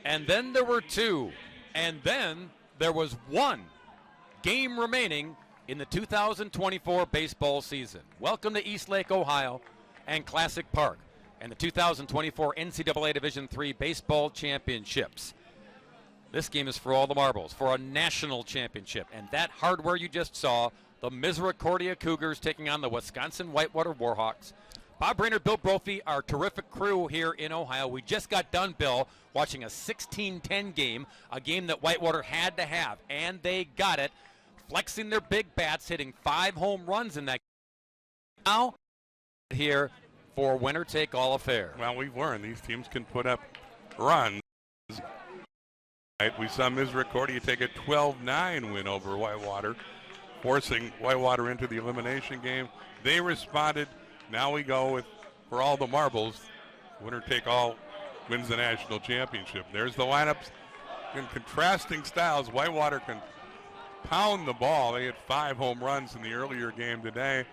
And then there were two. And then there was one game remaining in the 2024 baseball season. Welcome to Eastlake, Ohio, and Classic Park, and the 2024 NCAA Division III Baseball Championships. This game is for all the marbles, for a national championship. And that hardware you just saw, the Misericordia Cougars taking on the Wisconsin-Whitewater Warhawks. Bob Brainerd, Bill Brophy, our terrific crew here in Ohio. We just got done, Bill, watching a 16-10 game, a game that Whitewater had to have, and they got it, flexing their big bats, hitting 5 home runs in that game. Now, here for winner-take-all affair. Well, we've learned these teams can put up runs. We saw Misericordia take a 12-9 win over Whitewater, forcing Whitewater into the elimination game. They responded. Now we go with, for all the marbles, winner-take-all wins the national championship. There's the lineups in contrasting styles. Whitewater can pound the ball. They had 5 home runs in the earlier game today.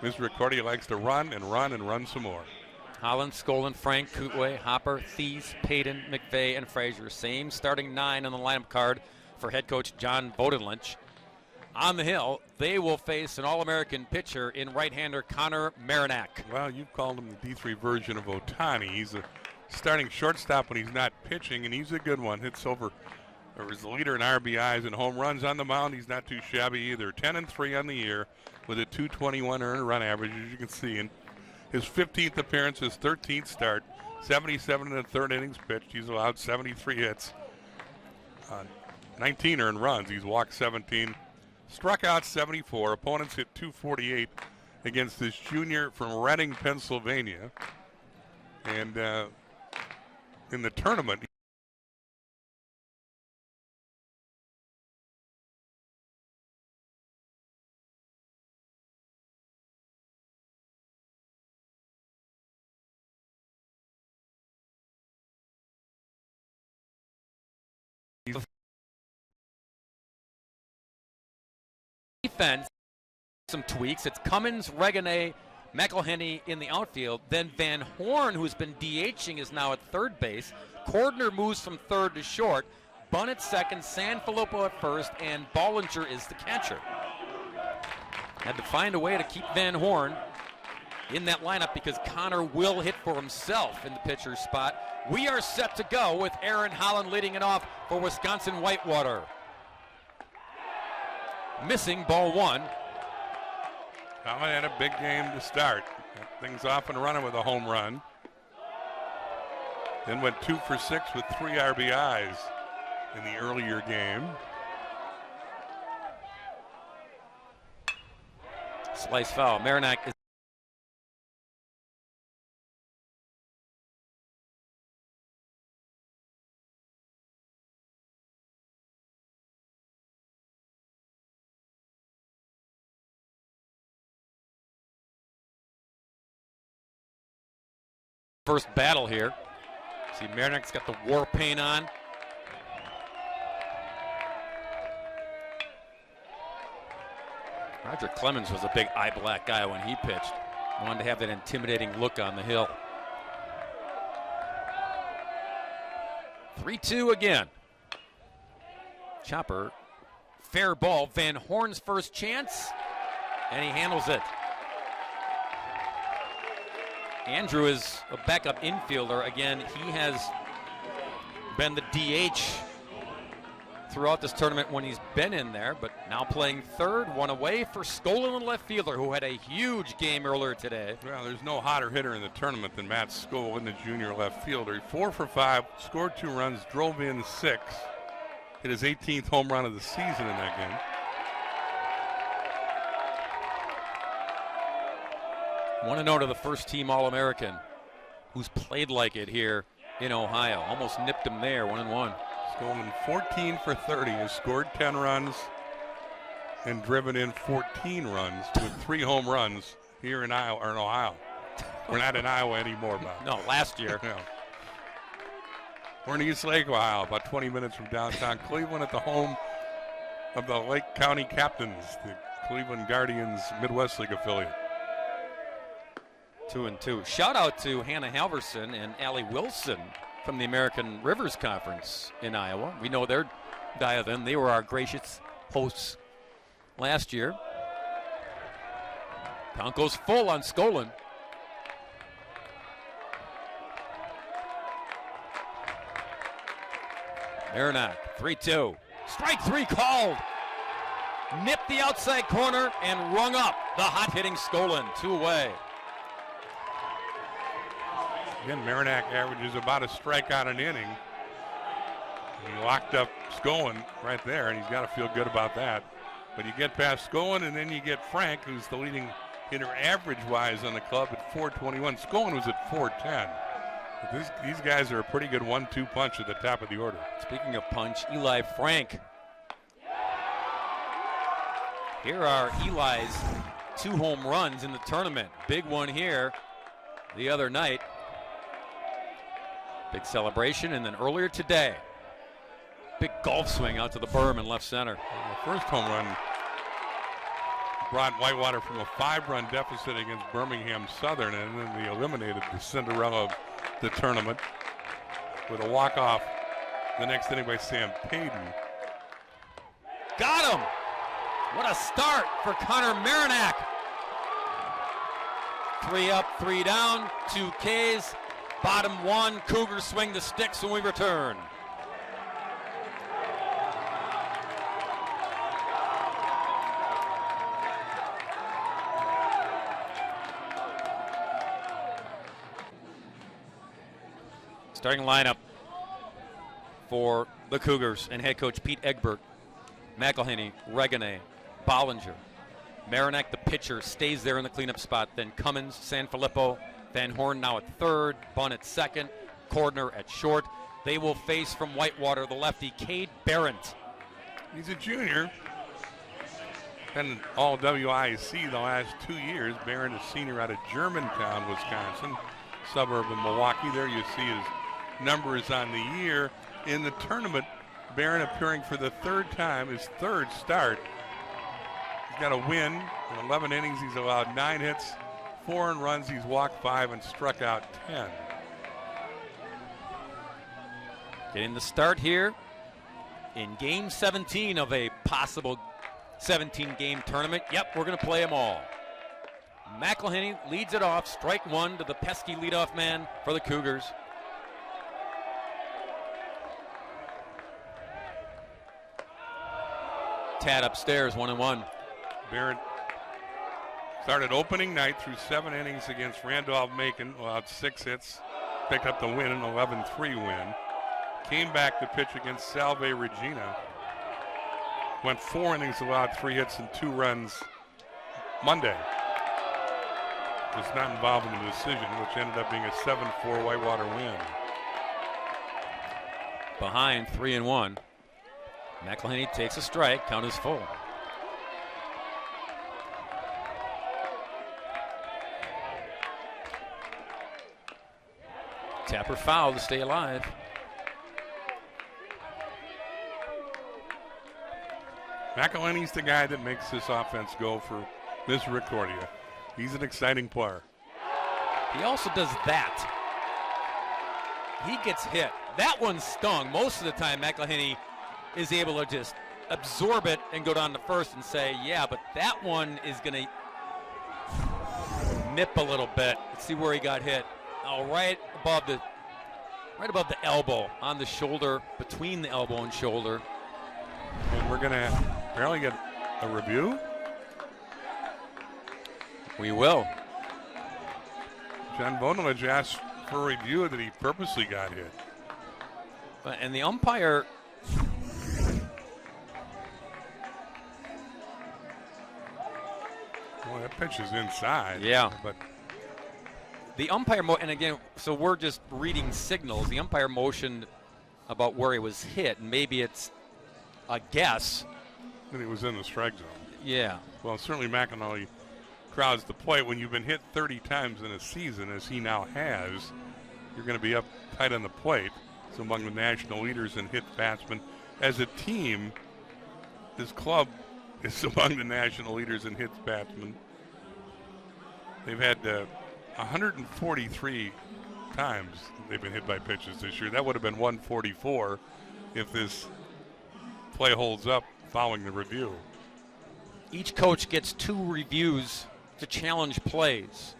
Misericordia likes to run and run and run some more. Holland, Skolin, Frank, Kootway, Hopper, Thies, Payton, McVeigh, and Frazier. Same starting 9 on the lineup card for head coach John Bodenlich. On the hill, they will face an All-American pitcher in right-hander Connor Marinac. Well, you've called him the D3 version of Otani. He's a starting shortstop when he's not pitching, and he's a good one. Hits over, or is the leader in RBIs and home runs on the mound. He's not too shabby either. 10-3 on the year with a 221 earned run average, as you can see. In his 15th appearance, his 13th start, 77 in the third innings pitched. He's allowed 73 hits, 19 earned runs. He's walked 17. Struck out 74. Opponents hit 248 against this junior from Reading, Pennsylvania. And in the tournament, defense, some tweaks. It's Cummins, Reganet, McElhenney in the outfield. Then Van Horn, who's been DHing, is now at third base. Cordner moves from third to short. Bunn at second, Sanfilippo at first, and Bollinger is the catcher. Had to find a way to keep Van Horn in that lineup because Connor will hit for himself in the pitcher's spot. We are set to go with Aaron Holland leading it off for Wisconsin-Whitewater. Missing ball 1. Holland had a big game to start. Got things off and running with a home run. Then went 2 for 6 with 3 RBIs in the earlier game. Slice foul. Marinac is first battle here. See, Marinac's got the war paint on. Roger Clemens was a big eye-black guy when he pitched. Wanted to have that intimidating look on the hill. 3-2 again. Chopper, fair ball. Van Horn's first chance, and he handles it. Andrew is a backup infielder. Again, he has been the DH throughout this tournament when he's been in there, but now playing third, one away for Skolin, the left fielder, who had a huge game earlier today. Well, there's no hotter hitter in the tournament than Matt Skolin, the junior left fielder. 4 for 5, scored 2 runs, drove in 6. Hit his 18th home run of the season in that game. Want to know to the first team All-American who's played like it here in Ohio. Almost nipped him there, 1-1. Skolin 14 for 30, has scored 10 runs and driven in 14 runs with 3 home runs here in Iowa, or in Ohio. We're not in Iowa anymore, Bob. No, last year. Yeah. We're in East Lake, Ohio, about 20 minutes from downtown Cleveland at the home of the Lake County Captains, the Cleveland Guardians Midwest League affiliate. 2-2. Shout out to Hannah Halverson and Allie Wilson from the American Rivers Conference in Iowa. We know they're dialed in. They were our gracious hosts last year. Count goes full on Skolin. Maranak, 3-2. Strike three called. Nipped the outside corner and rung up the hot-hitting Skolin. 2 away. Again, Maranak averages about a strikeout an inning. He locked up Skolin right there, and he's got to feel good about that. But you get past Skolin, and then you get Frank, who's the leading hitter average-wise on the club at 421. Skolin was at 410. But these guys are a pretty good 1-2 punch at the top of the order. Speaking of punch, Eli Frank. Here are Eli's 2 home runs in the tournament. Big one here the other night. Big celebration, and then earlier today, big golf swing out to the berm in left center. The first home run brought Whitewater from a 5-run deficit against Birmingham Southern, and then they eliminated the Cinderella of the tournament with a walk-off the next inning by Sam Payton. Got him! What a start for Connor Maranak. 3 up, 3 down, 2 Ks. Bottom 1, Cougars swing the sticks when we return. Starting lineup for the Cougars and head coach Pete Egbert. McElhinney, Regane, Bollinger. Maranak, the pitcher, stays there in the cleanup spot. Then Cummins, Sanfilippo, Van Horn now at third, Bunn at second, Cordner at short. They will face from Whitewater the lefty, Cade Barrett. He's a junior. Been all WIC the last 2 years. Barrett is senior out of Germantown, Wisconsin, suburb of Milwaukee. There you see his numbers on the year. In the tournament, Barron appearing for the 3rd time, his 3rd start. He's got a win. In 11 innings, he's allowed 9 hits, 4 earned runs. He's walked 5 and struck out 10. Getting the start here in game 17 of a possible 17-game tournament. Yep, we're going to play them all. McElhinney leads it off. Strike 1 to the pesky leadoff man for the Cougars. Tad upstairs, 1-1. Barrett started opening night through 7 innings against Randolph-Macon, allowed 6 hits, picked up the win, an 11-3 win. Came back to pitch against Salve Regina. Went 4 innings, allowed 3 hits and 2 runs Monday. Was not involved in the decision, which ended up being a 7-4 Whitewater win. Behind 3-1. McElhinney takes a strike, count is full. Tapper foul to stay alive. McElhinney's the guy that makes this offense go for Misericordia. He's an exciting player. He also does that. He gets hit. That one stung. Most of the time, McElhinney is able to just absorb it and go down to first and say, yeah, but that one is going to nip a little bit. Let's see where he got hit. Oh, right above the elbow, on the shoulder, between the elbow and shoulder. And we're going to apparently get a review. We will. John Bonelich asked for a review that he purposely got hit. And the umpire... Well, that pitch is inside. Yeah. But the umpire, and again, so we're just reading signals. The umpire motioned about where he was hit, and maybe it's a guess. that he was in the strike zone. Yeah. Well, certainly McElhinney crowds the plate. When you've been hit 30 times in a season, as he now has, you're going to be up tight on the plate. It's among the national leaders in hit batsmen. As a team, this club is among the national leaders in hits batsmen. They've had 143 times they've been hit by pitches this year. That would have been 144 if this play holds up following the review. Each coach gets 2 reviews to challenge plays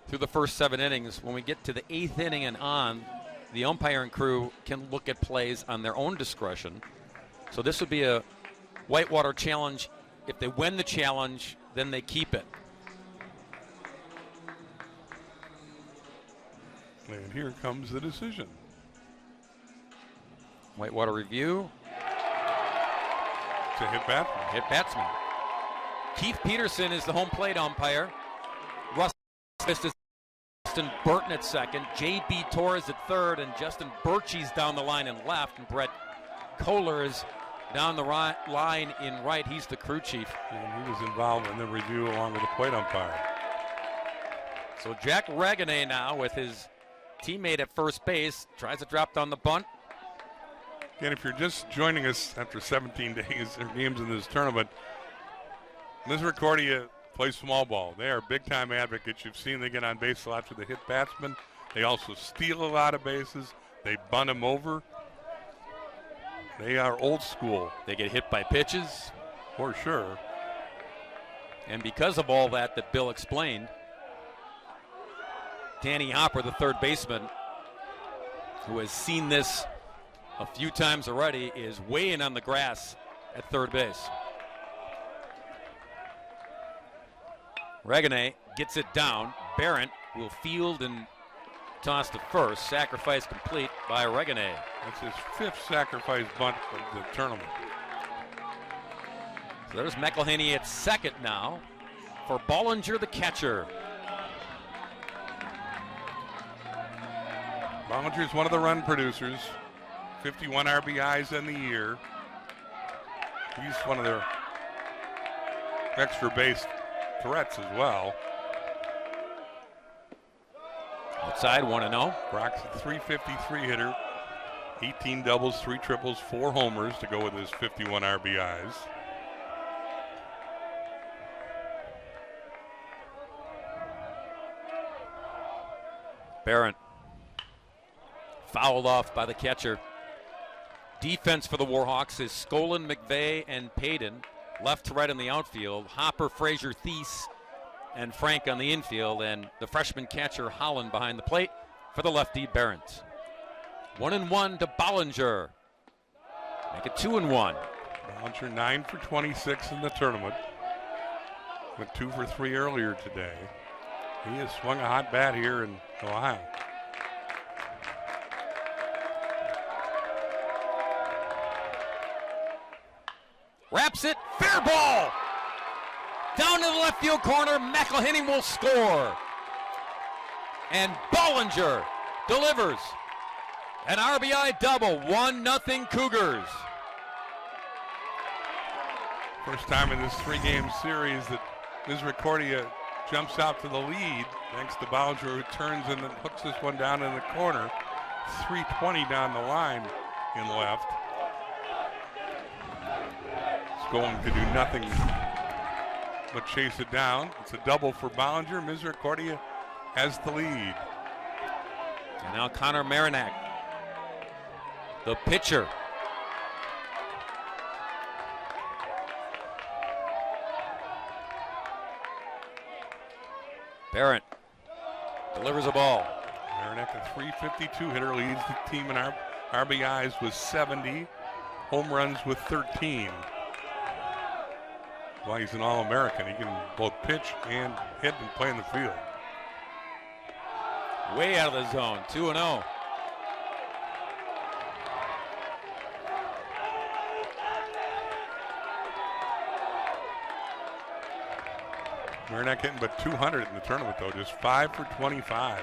through the first 7 innings. When we get to the 8th inning and on, the umpiring crew can look at plays on their own discretion. So this would be a Whitewater challenge. If they win the challenge, then they keep it. And here comes the decision. Whitewater review. It's a hit batsman. Hit batsman. Keith Peterson is the home plate umpire. Russ is Justin Burton at second. J.B. Torres at third. And Justin Birchie's down the line in left. And Brett Kohler is down the line in right. He's the crew chief. And he was involved in the review along with the plate umpire. So Jack Reganay now with his teammate at first base. Tries to drop down the bunt. And if you're just joining us after 17 days of games in this tournament, Misericordia plays small ball. They are big-time advocates. You've seen they get on base a lot for the hit batsman. They also steal a lot of bases. They bunt them over. They are old school. They get hit by pitches. For sure. And because of all that Bill explained, Danny Hopper, the third baseman, who has seen this a few times already, is weighing on the grass at third base. Reganay gets it down. Barrett will field and toss to first. Sacrifice complete by Reganay. That's his 5th sacrifice bunt of the tournament. So there's McElhaney at second now for Bollinger, the catcher. Bollinger is one of the run producers. 51 RBIs in the year. He's one of their extra base threats as well. Outside 1-0. Brock's a 353 hitter. 18 doubles, 3 triples, 4 homers to go with his 51 RBIs. Barrett fouled off by the catcher. Defense for the Warhawks is Skolin, McVeigh, and Payton. Left to right in the outfield. Hopper, Frazier, Thies, and Frank on the infield. And the freshman catcher, Holland, behind the plate for the lefty, Barrett. 1-1 to Bollinger. Make it 2-1. Bollinger 9 for 26 in the tournament. Went 2 for 3 earlier today. He has swung a hot bat here in Ohio. Wraps it, fair ball! Down to the left field corner, McElhaney will score. And Bollinger delivers an RBI double, 1-0 Cougars. First time in this 3-game series that Misericordia jumps out to the lead thanks to Bollinger, who turns and then hooks this one down in the corner. 320 down the line in left. Going to do nothing but chase it down. It's a double for Bollinger. Misericordia has the lead. And now Connor Marinac, the pitcher. Barrett delivers a ball. Marinac, a 352 hitter, leads the team in RBIs with 70, home runs with 13. Well, he's an All-American. He can both pitch and hit and play in the field. Way out of the zone, 2-0. Marinac hitting but 200 in the tournament, though. Just 5 for 25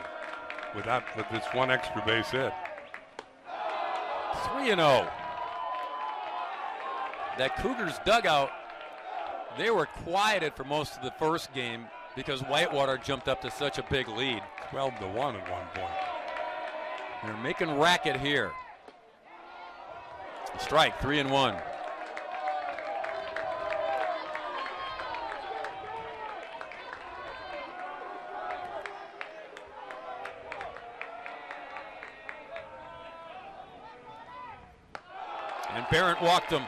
with this one extra base hit. 3-0. That Cougars dugout, they were quieted for most of the first game because Whitewater jumped up to such a big lead. 12-1 at one point. They're making racket here. Strike, 3-1. And Barrett walked him.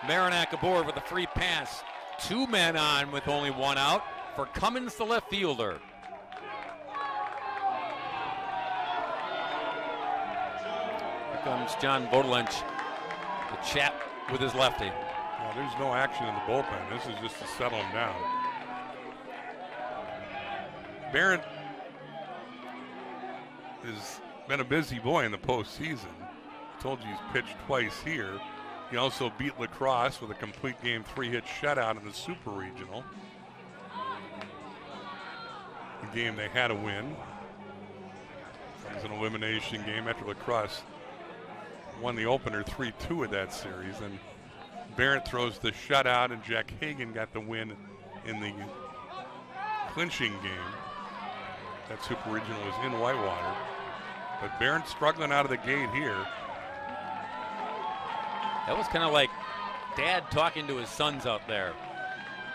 Marinak aboard with a free pass. 2 men on with only 1 out for Cummins, the left fielder. Here comes John Vodelench to chat with his lefty. Well, there's no action in the bullpen. This is just to settle him down. Barrett has been a busy boy in the postseason. I told you he's pitched twice here. He also beat La Crosse with a complete game 3-hit shutout in the Super Regional. The game they had to win. It was an elimination game after La Crosse won the opener 3-2 of that series. And Barrett throws the shutout, and Jack Hagan got the win in the clinching game. That Super Regional was in Whitewater. But Barrett struggling out of the gate here. That was kind of like Dad talking to his sons out there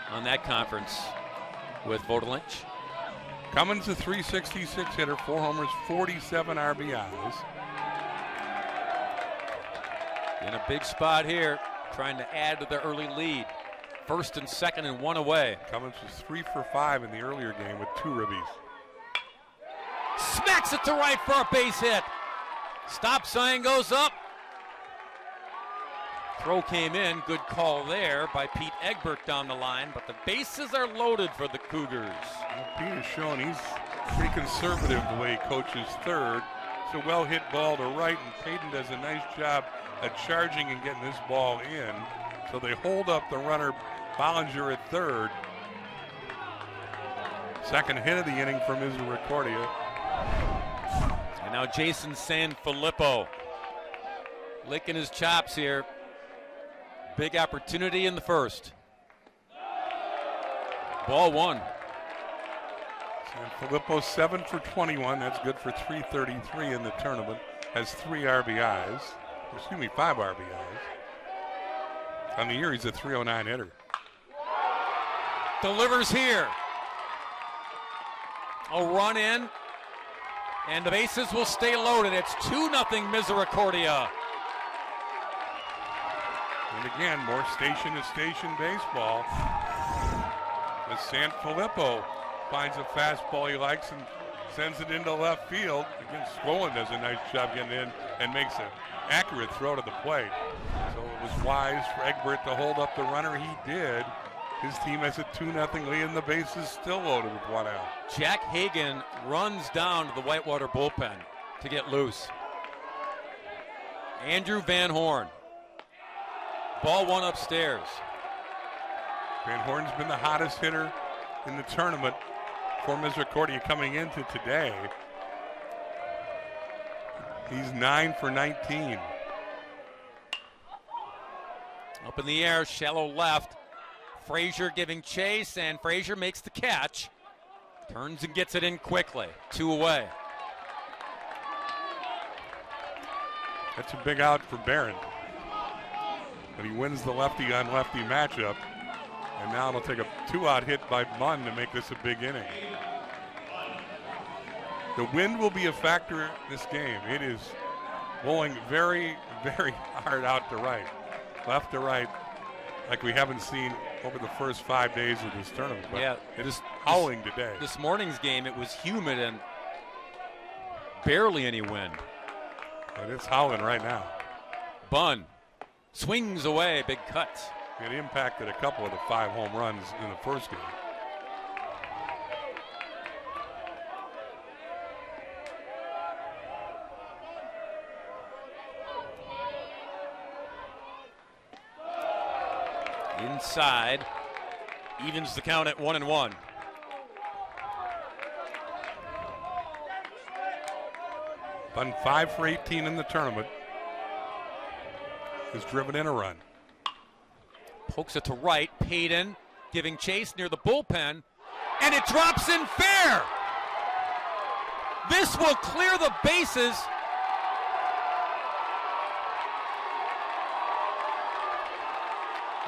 on that conference with Vodelench. Cummins, a .366 hitter, 4 homers, 47 RBIs. In a big spot here, trying to add to the early lead. 1st and 2nd and 1 away. Cummins was 3 for 5 in the earlier game with 2 ribbies. Smacks it to right for a base hit. Stop sign goes up. Throw came in. Good call there by Pete Egbert down the line, but the bases are loaded for the Cougars. Well, Pete has shown he's pretty conservative the way he coaches third. It's a well-hit ball to right, and Payton does a nice job of charging and getting this ball in. So they hold up the runner, Bollinger, at third. Second hit of the inning for Misericordia. And now Jason Sanfilippo licking his chops here. Big opportunity in the first. Ball 1. Sanfilippo 7 for 21. That's good for 333 in the tournament. Has 3 RBIs. Excuse me, 5 RBIs. On the year, he's a .309 hitter. Delivers here. A run in. And the bases will stay loaded. It's 2-0 Misericordia. And again, more station-to-station baseball. As Sanfilippo finds a fastball he likes and sends it into left field. Again, Swollen does a nice job getting in and makes an accurate throw to the plate. So it was wise for Egbert to hold up the runner. He did. His team has a 2-0 lead, and the bases still loaded with 1 out. Jack Hagan runs down to the Whitewater bullpen to get loose. Andrew Van Horn. Ball 1 upstairs. Van Horn's been the hottest hitter in the tournament for Misericordia coming into today. He's 9 for 19. Up in the air, shallow left. Frazier giving chase, and Frazier makes the catch. Turns and gets it in quickly. 2 away. That's a big out for Barron. But he wins the lefty-on-lefty matchup. And now it'll take a 2-out hit by Munn to make this a big inning. The wind will be a factor in this game. It is blowing very, very hard out to right. Left to right, like we haven't seen over the first 5 days of this tournament. But yeah, it is howling today. This morning's game, it was humid and barely any wind. But it's howling right now. Bunn swings away, big cuts. It impacted a couple of the 5 home runs in the first game. Inside, evens the count at 1-1. Bunn 5 for 18 in the tournament. Has driven in a run. Pokes it to right. Payton giving chase near the bullpen, and it drops in fair. This will clear the bases.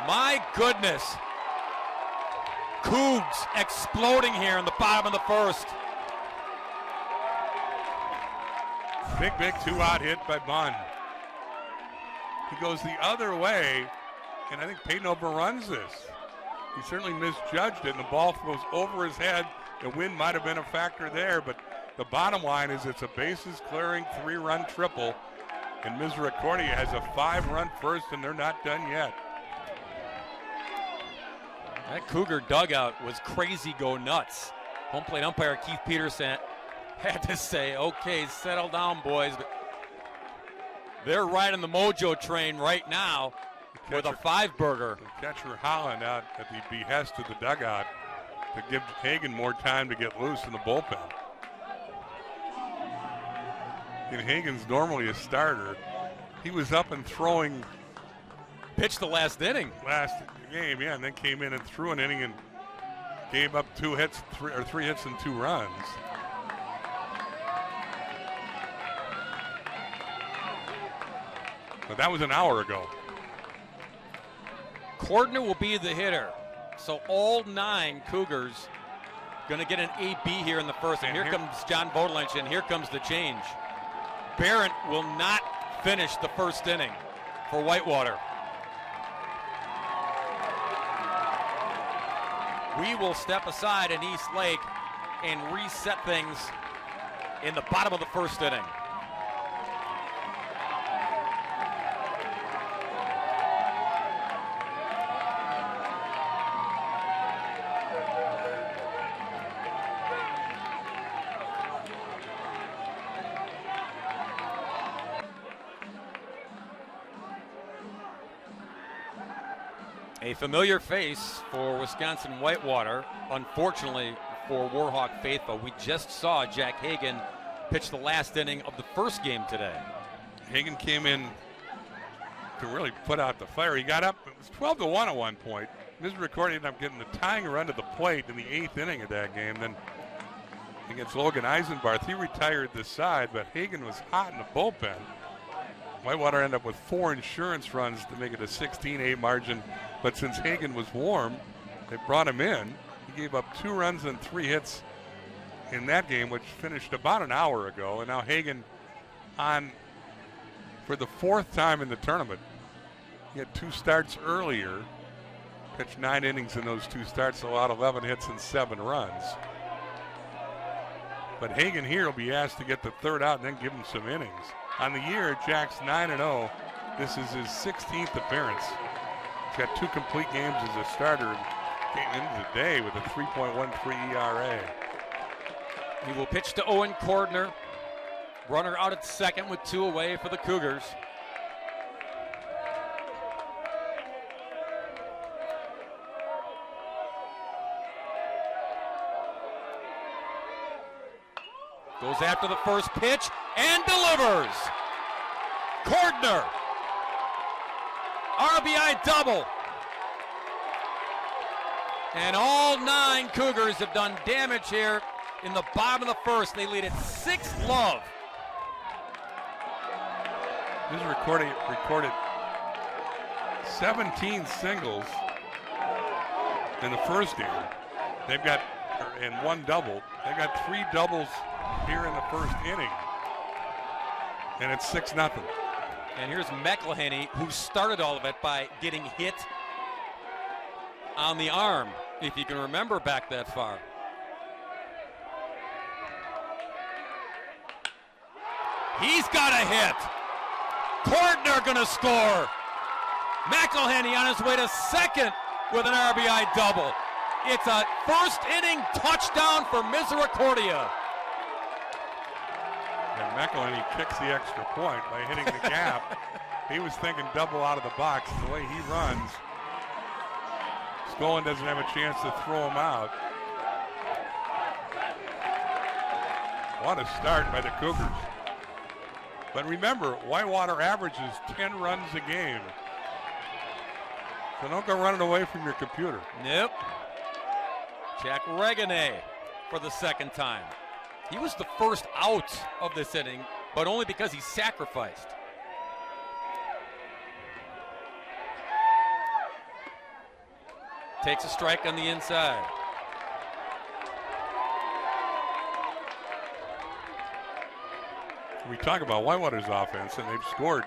My goodness. Cougs exploding here in the bottom of the first. Big 2-out hit by Bunn. He goes the other way, and I think Peyton overruns this. He certainly misjudged it, and the ball goes over his head. The wind might have been a factor there, but the bottom line is it's a bases-clearing 3-run triple, and Misericordia has a 5-run first, and they're not done yet. That Cougar dugout was crazy go nuts. Home plate umpire Keith Peterson had to say, okay, settle down, boys. But they're riding the mojo train right now with a 5-burger. Catcher Holland out at the behest of the dugout to give Hagan more time to get loose in the bullpen. And Hagan's normally a starter. He was up and throwing. Pitched the last inning. Last game, yeah, and then came in and threw an inning and gave up 3 hits and 2 runs. But that was an hour ago. Cordner will be the hitter. So all 9 Cougars going to get an AB here in the first. And here comes John Vodelinch, and here comes the change. Barrett will not finish the first inning for Whitewater. We will step aside in East Lake and reset things in the bottom of the first inning. A familiar face for Wisconsin-Whitewater. Unfortunately for Warhawk faithful, we just saw Jack Hagan pitch the last inning of the first game today. Hagan came in to really put out the fire. He got up, it was 12-1 at one point. Misericordia ended up getting the tying run to the plate in the 8th inning of that game. Then against Logan Eisenbarth, he retired this side, but Hagan was hot in the bullpen. Whitewater ended up with 4 insurance runs to make it a 16-8 margin. But since Hagan was warm, they brought him in. He gave up 2 runs and 3 hits in that game, which finished about an hour ago. And now Hagan on for the 4th time in the tournament. He had 2 starts earlier, pitched 9 innings in those 2 starts, allowed 11 hits and 7 runs. But Hagan here will be asked to get the 3rd out and then give him some innings. On the year, Jack's 9-0. This is his 16th appearance. He's got 2 complete games as a starter. Came into the day with a 3.13 ERA. He will pitch to Owen Cordner. Runner out at second with 2 away for the Cougars. Goes after the first pitch and delivers. Cordner. RBI double. And all 9 Cougars have done damage here in the bottom of the first. They lead at 6-love. This recorded 17 singles in the first game. They've got, and 1 double. They've got 3 doubles here in the first inning. And it's 6-0. And here's McElhenney, who started all of it by getting hit on the arm, if you can remember back that far. He's got a hit. Cordner gonna score. McElhenney on his way to second with an RBI double. It's a first inning touchdown for Misericordia. And McElhenney kicks the extra point by hitting the gap. He was thinking double out of the box. The way he runs, Skolin doesn't have a chance to throw him out. What a start by the Cougars. But remember, Whitewater averages 10 runs a game. So don't go running away from your computer. Nope. Jack Reganet for the second time. He was the first out of this inning, but only because he sacrificed. Takes a strike on the inside. We talk about Whitewater's offense, and they've scored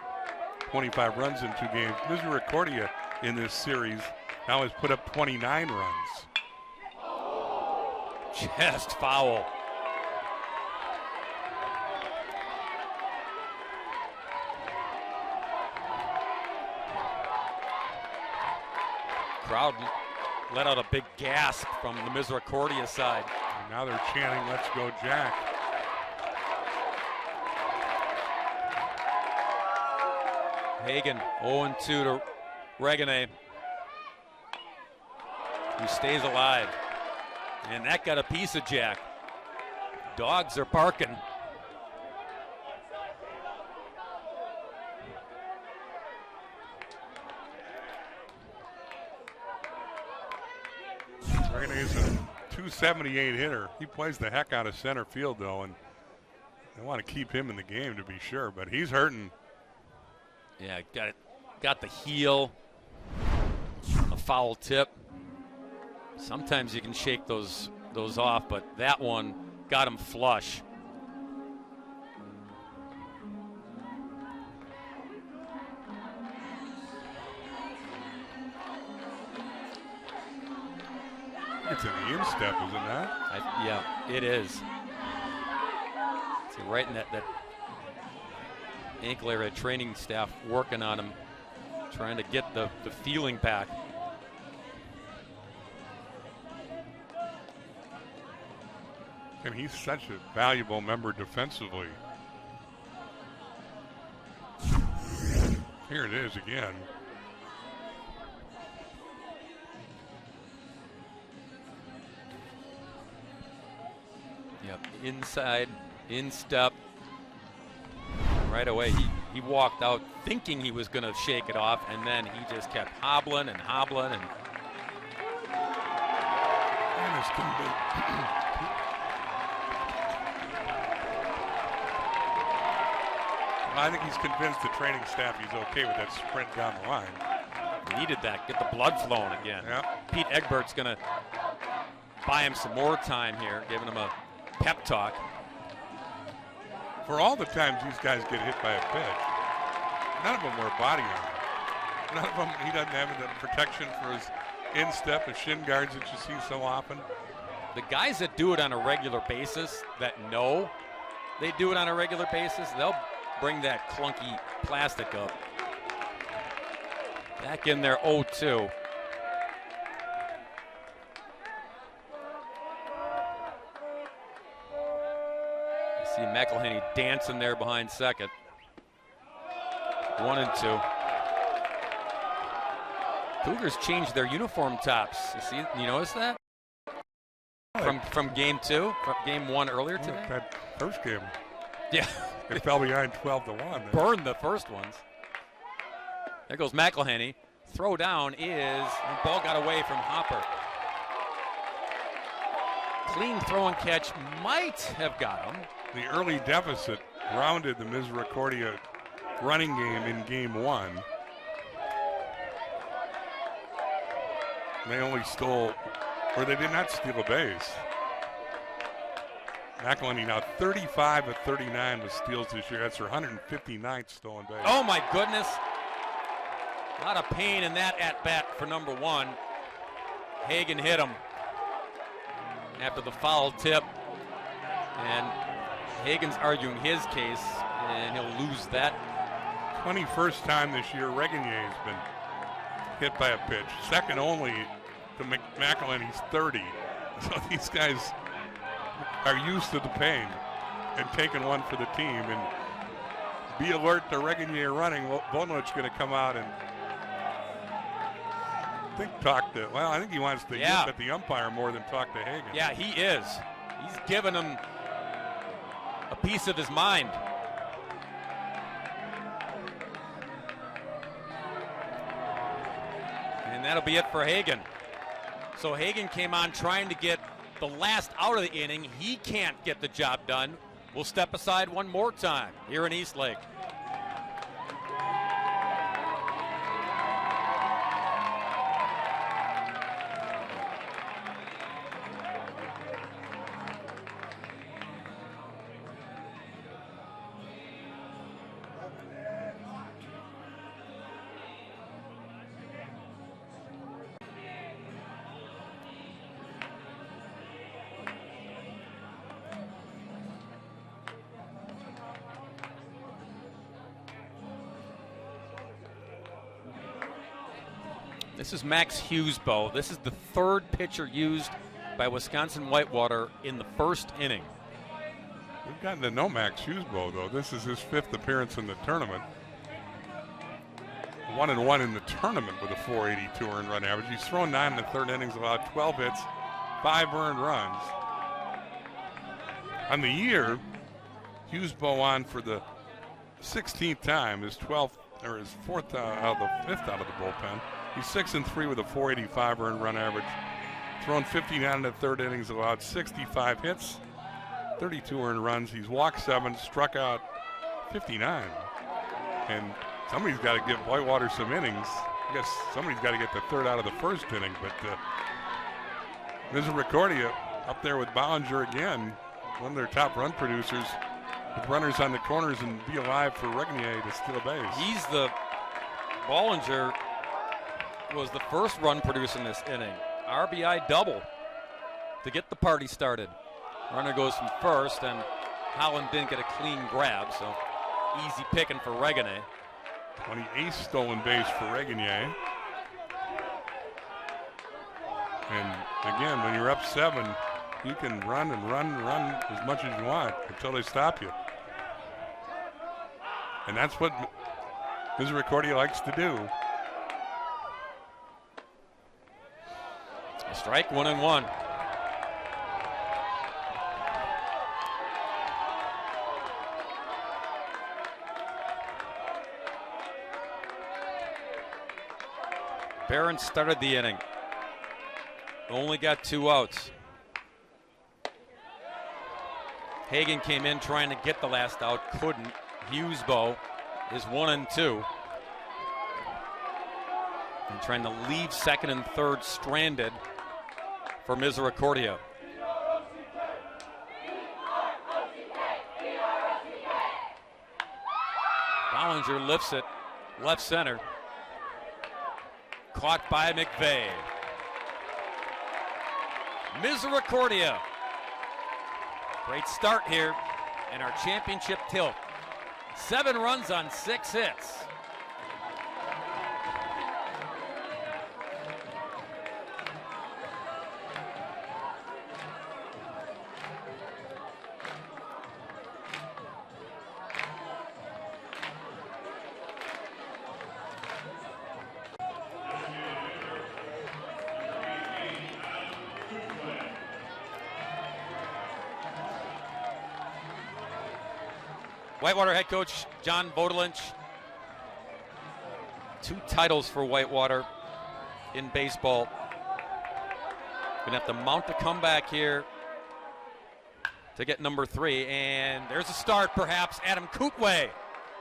25 runs in 2 games. Misericordia in this series now has put up 29 runs. Just foul. Crowd let out a big gasp from the Misericordia side. And now they're chanting, "Let's go, Jack." Hagen 0-2 to Regane, who stays alive. And that got a piece of Jack. Dogs are barking. Regane is a 278 hitter. He plays the heck out of center field, though, and they want to keep him in the game to be sure, but he's hurting. Yeah, got the heel, a foul tip. Sometimes you can shake those off, but that one got him flush. It's an instep, isn't that? Yeah, it is. See, right in that ankle area, training staff working on him, trying to get the feeling back. And he's such a valuable member defensively. Here it is again. Yep, inside, instep. Right away, he walked out thinking he was going to shake it off, and then he just kept hobbling and hobbling. And I think he's convinced the training staff he's okay with that sprint down the line. Needed that, get the blood flowing again. Yeah. Pete Egbert's going to buy him some more time here, giving him a pep talk. For all the times these guys get hit by a pitch, none of them wear body armor. None of them, he doesn't have the protection for his instep, his shin guards that you see so often. The guys that do it on a regular basis, that know they do it on a regular basis, they'll bring that clunky plastic up. Back in there, 0-2. See McElhenney dancing there behind second. 1-2. Cougars changed their uniform tops. You notice that? From game 2, from game 1 earlier today? That first game. Yeah. They fell behind 12-1. Burned the first ones. There goes McElhenney. Throw down is, the ball got away from Hopper. Clean throw and catch might have got him. The early deficit rounded the Misericordia running game in game 1. They only stole, or they did not steal a base. McElhenney now 35 of 39 with steals this year. That's her 159th stolen base. Oh my goodness. A lot of pain in that at-bat for number 1. Hagen hit him after the foul tip. And Hagen's arguing his case, and he'll lose that. 21st time this year Regane has been hit by a pitch. Second only to McElhenney's 30. So these guys are used to the pain and taking one for the team. And be alert to Regane running. Volnovich's going to come out and I think he wants to yip at the umpire more than talk to Hagen. Yeah, he is. He's giving him a piece of his mind. And that'll be it for Hagen. So Hagen came on trying to get the last out of the inning. He can't get the job done. We'll step aside one more time here in Eastlake. This is Max Hughesbow. This is the third pitcher used by Wisconsin-Whitewater in the first inning. We've gotten to know Max Hughesbow, though. This is his 5th appearance in the tournament. 1-1 in the tournament with a 482 earned run average. He's thrown 9 in the third innings, allowed 12 hits, 5 earned runs. On the year, Hughesbow on for the 16th time, his 4th out of the 5th out of the bullpen. He's 6-3 with a 485 earned run average. Thrown 59 in the third innings, allowed 65 hits, 32 earned runs. He's walked 7, struck out 59. And somebody's got to give Whitewater some innings. I guess somebody's got to get the third out of the first inning. But Misericordia up there with Bollinger again, one of their top run producers, with runners on the corners and be alive for Regnier to steal a base. Bollinger was the first run producer in this inning. RBI double to get the party started. Runner goes from first, and Holland didn't get a clean grab, so easy picking for Regnier. 28th stolen base for Regnier. And again, when you're up 7, you can run and run and run as much as you want until they stop you. And that's what Misericordia likes to do. A strike, 1-1. Barron started the inning. Only got 2 outs. Hagan came in trying to get the last out, couldn't. Hughesbow is 1-2. And trying to leave second and third stranded for Misericordia. Bollinger lifts it left center. Caught by McVeigh. Misericordia. Great start here in our championship tilt. 7 runs on 6 hits. Whitewater head coach John Vodelinch. 2 titles for Whitewater in baseball. Gonna have to mount a comeback here to get number 3. And there's a start, perhaps. Adam Kootway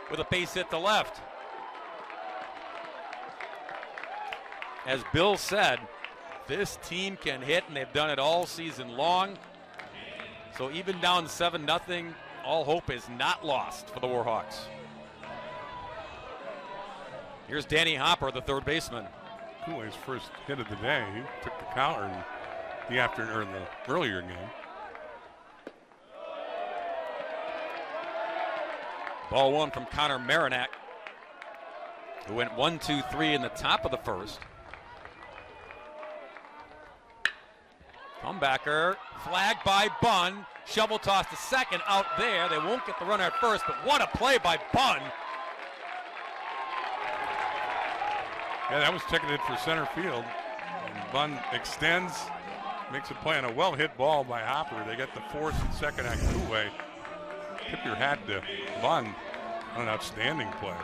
with a base hit to left. As Bill said, this team can hit, and they've done it all season long. So even down 7-0, all hope is not lost for the Warhawks. Here's Danny Hopper, the third baseman. Kootway's first hit of the day. He took the counter in the afternoon or the earlier game. Ball 1 from Connor Marinac, who went 1-2-3 in the top of the first. Comebacker, flagged by Bunn. Shovel toss to second, out there. They won't get the runner at first, but what a play by Bunn. Yeah, that was ticketed for center field. And Bunn extends, makes a play on a well-hit ball by Hopper. They get the force and second at Kootway. Tip your hat to Bunn on an outstanding play.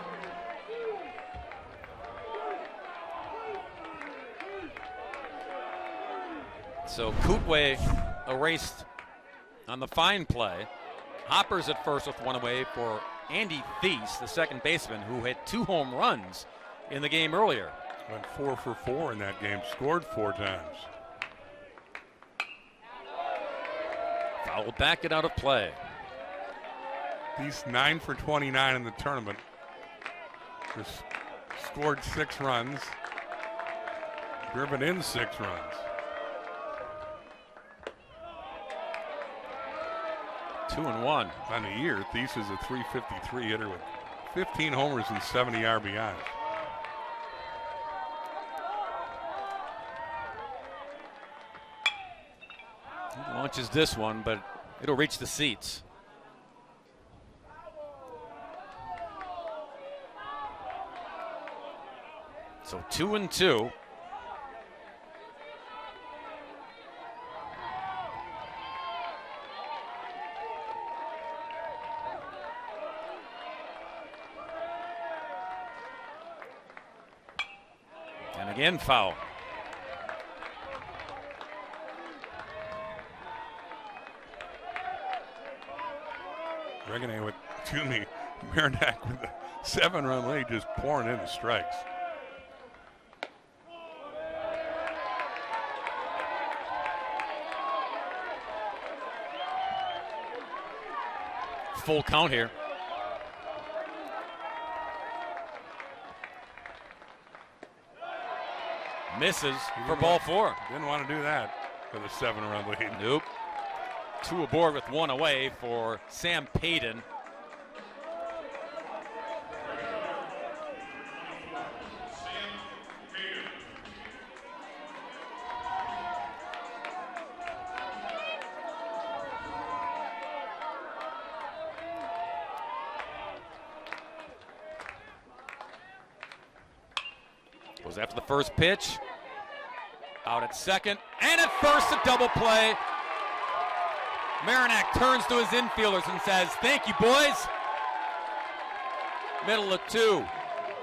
So Kootway erased on the fine play. Hopper's at first with 1 away for Andy Thies, the second baseman, who hit 2 home runs in the game earlier. Went 4 for 4 in that game, scored 4 times. Fouled back and out of play. He's 9 for 29 in the tournament. Just scored 6 runs, driven in 6 runs. 2-1. On the year, Thies is a .353 hitter with 15 homers and 70 RBIs. Launches this one, but it'll reach the seats. So 2-2. And again, foul. Merrimack with a 7-run lead, just pouring in the strikes. Full count here. Misses for ball 4. Didn't want to do that with a 7-run lead. Nope. 2 aboard with 1 away for Sam Payton. Goes after the first pitch. Out at second. And at first, a double play. Merrimack turns to his infielders and says, "Thank you, boys." Middle of 2.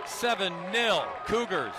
7-0 Cougars.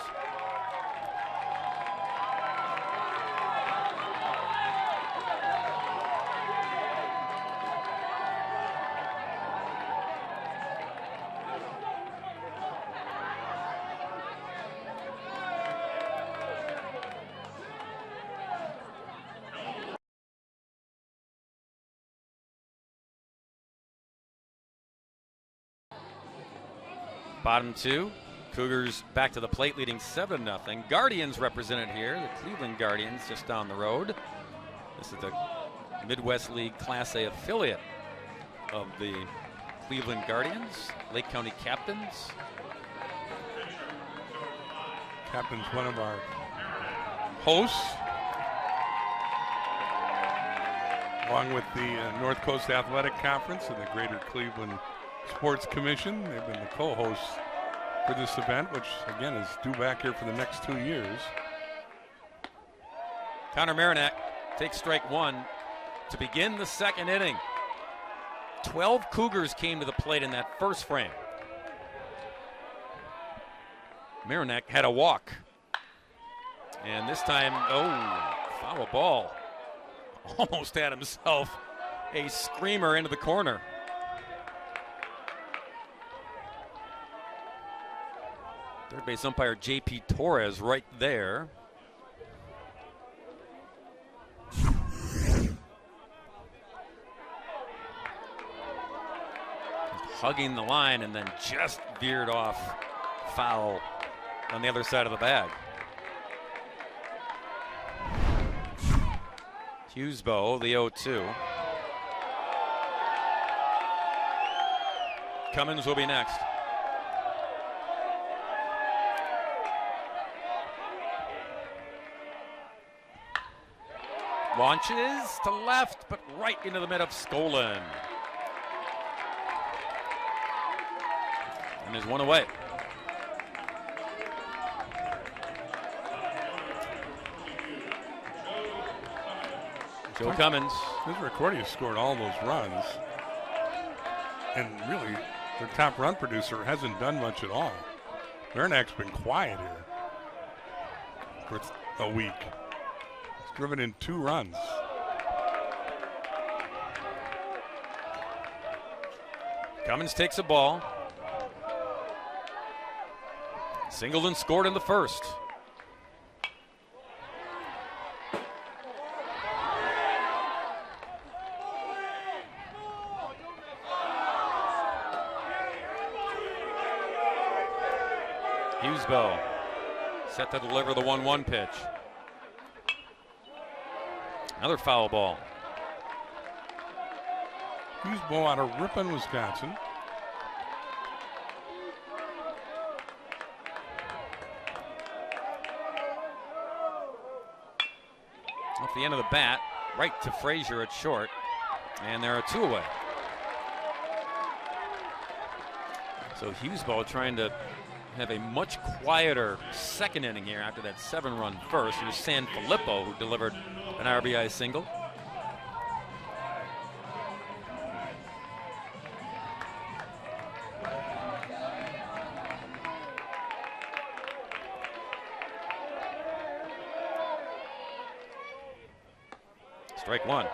Bottom 2, Cougars back to the plate, leading 7-0. Guardians represented here, the Cleveland Guardians just down the road. This is the Midwest League Class A affiliate of the Cleveland Guardians, Lake County Captains. Captain's one of our hosts, along with the North Coast Athletic Conference and the Greater Cleveland Sports Commission. They've been the co-hosts for this event, which again is due back here for the next 2 years. Connor Merrimack takes strike 1 to begin the second inning. 12 Cougars came to the plate in that first frame. Merrimack had a walk. And this time, foul ball. Almost had himself a screamer into the corner. Third base umpire J.P. Torres right there. Hugging the line and then just veered off foul on the other side of the bag. Hughesbow, the 0-2. Cummins will be next. Launches to left, but right into the mid of Skolin. And there's 1 away. Joe Cummins. Misericordia scored all those runs. And really, their top run producer hasn't done much at all. Merrimack's been quiet here for a week. Driven in 2 runs. Cummins takes a ball. Singleton scored in the first. Hughesbow set to deliver the 1-1 pitch. Another foul ball. Hughesbow out of Ripon, Wisconsin. Off the end of the bat, right to Frazier at short, and there are 2 away. So Hughesville trying to have a much quieter second inning here after that 7-run first. Here's Sanfilippo, who delivered an RBI single. Strike 1.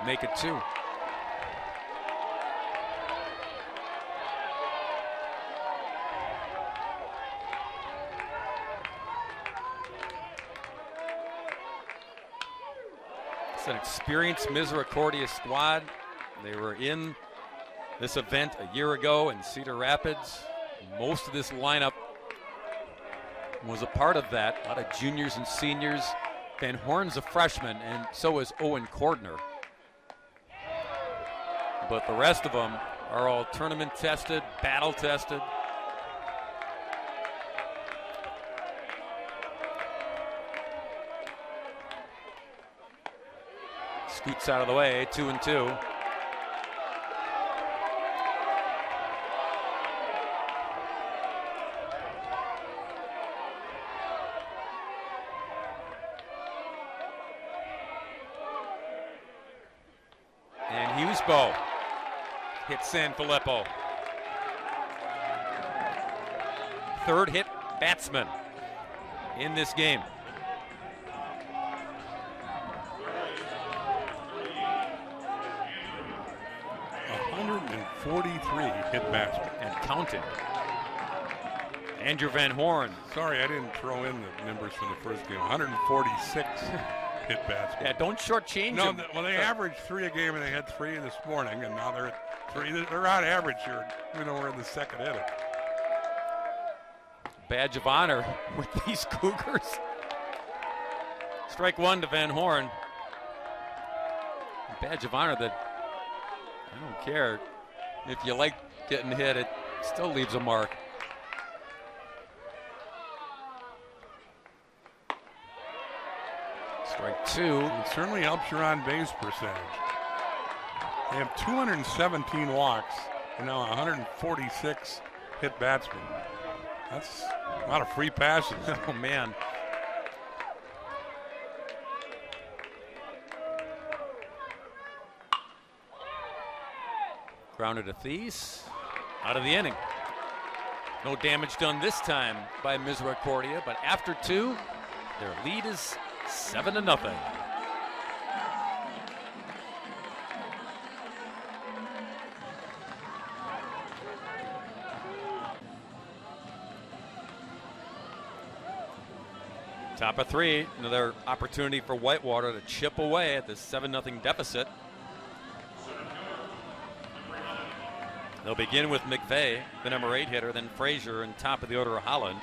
Make it 2. It's an experienced Misericordia squad. They were in this event a year ago in Cedar Rapids. Most of this lineup was a part of that. A lot of juniors and seniors. Van Horn's a freshman, and so is Owen Cordner. But the rest of them are all tournament tested, battle tested. Scoots out of the way, 2-2. And Hughesville hits Sanfilippo. Third hit batsman in this game. .143 hit batsman. And counting. Andrew Van Horn. Sorry, I didn't throw in the numbers from the first game. 146 hit batsman. Yeah, don't shortchange them. Well, they averaged 3 a game, and they had 3 this morning, and now they're at 3. They're on average here. We're in the second inning. Badge of honor with these Cougars. Strike 1 to Van Horn. Badge of honor that I don't care if you like getting hit, it still leaves a mark. Strike 2. It certainly helps your on-base percentage. They have 217 walks and now 146 hit batsmen. That's a lot of free passes. Oh, man. Grounded to Thies. Out of the inning. No damage done this time by Misericordia, but after 2, their lead is 7-0. Top of 3, another opportunity for Whitewater to chip away at this 7-0 deficit. They'll begin with McVeigh, the number 8 hitter, then Frazier, and top of the order Holland.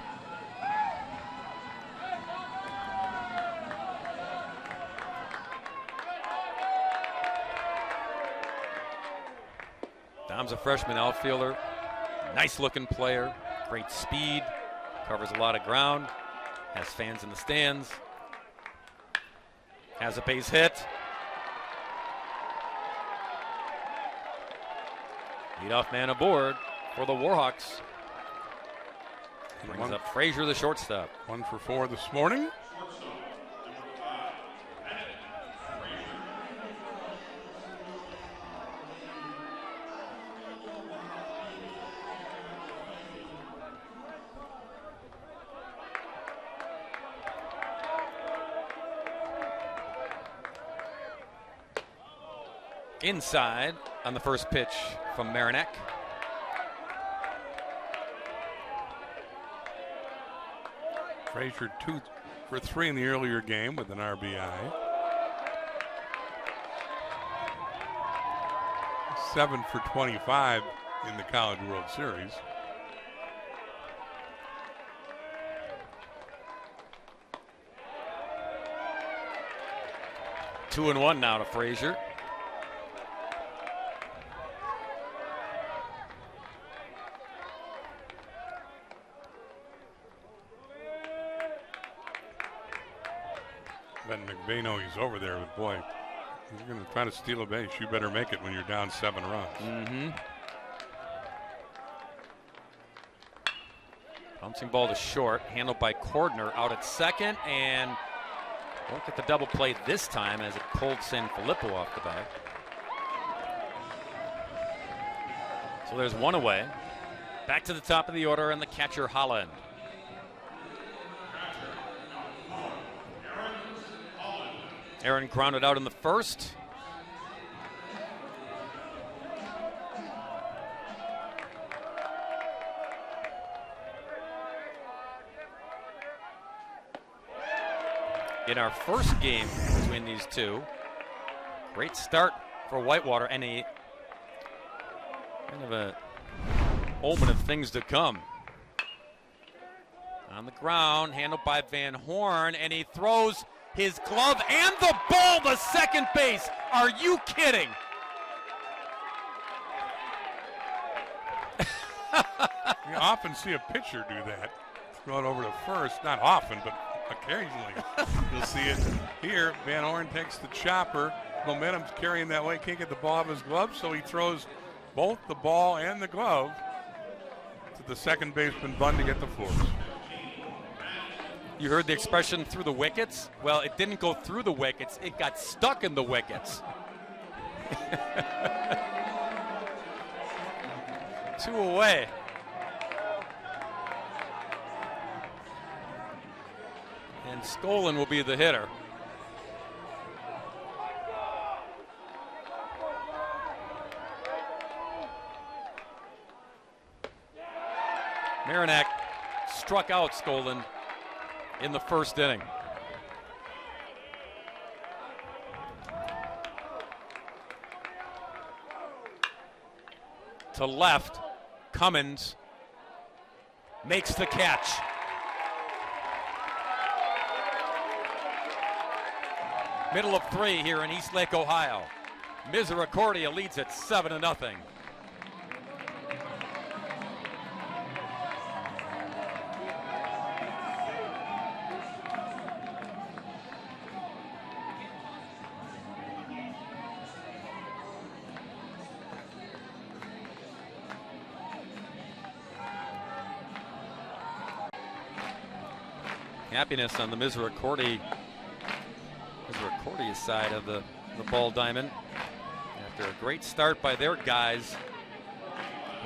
Dom's a freshman outfielder, nice looking player, great speed, covers a lot of ground, has fans in the stands, has a base hit. Leadoff man aboard for the Warhawks. Brings up Frazier, the shortstop. 1 for 4 this morning. Inside on the first pitch from Marinak. Frazier 2 for 3 in the earlier game with an RBI. 7 for 25 in the College World Series. Two and 1 now to Frazier. letting McVay know he's over there. But boy, you're going to try to steal a base. You better make it when you're down 7 runs. Mm-hmm. Bouncing ball to short, handled by Cordner out at second, and won't get the double play this time as it pulled Sanfilippo off the bag. So there's one away. Back to the top of the order, and the catcher Holland. Aaron grounded out in the first. In our first game between these two, great start for Whitewater and a kind of a omen of things to come. On the ground, handled by Van Horn, and he throws his glove and the ball to second base. Are you kidding? You often see a pitcher do that. Throw it over to first. Not often, but occasionally. You'll see it here. Van Horn takes the chopper. Momentum's carrying that way. Can't get the ball off his glove, so he throws both the ball and the glove to the second baseman Bunn to get the force. You heard the expression through the wickets? Well, it didn't go through the wickets. It got stuck in the wickets. 2 away. And Skolin will be the hitter. Marinac struck out Skolin in the first inning. To left, Cummins makes the catch. Middle of 3 here in Eastlake, Ohio. Misericordia leads it 7-0. Happiness on the Misericordia side of the ball diamond after a great start by their guys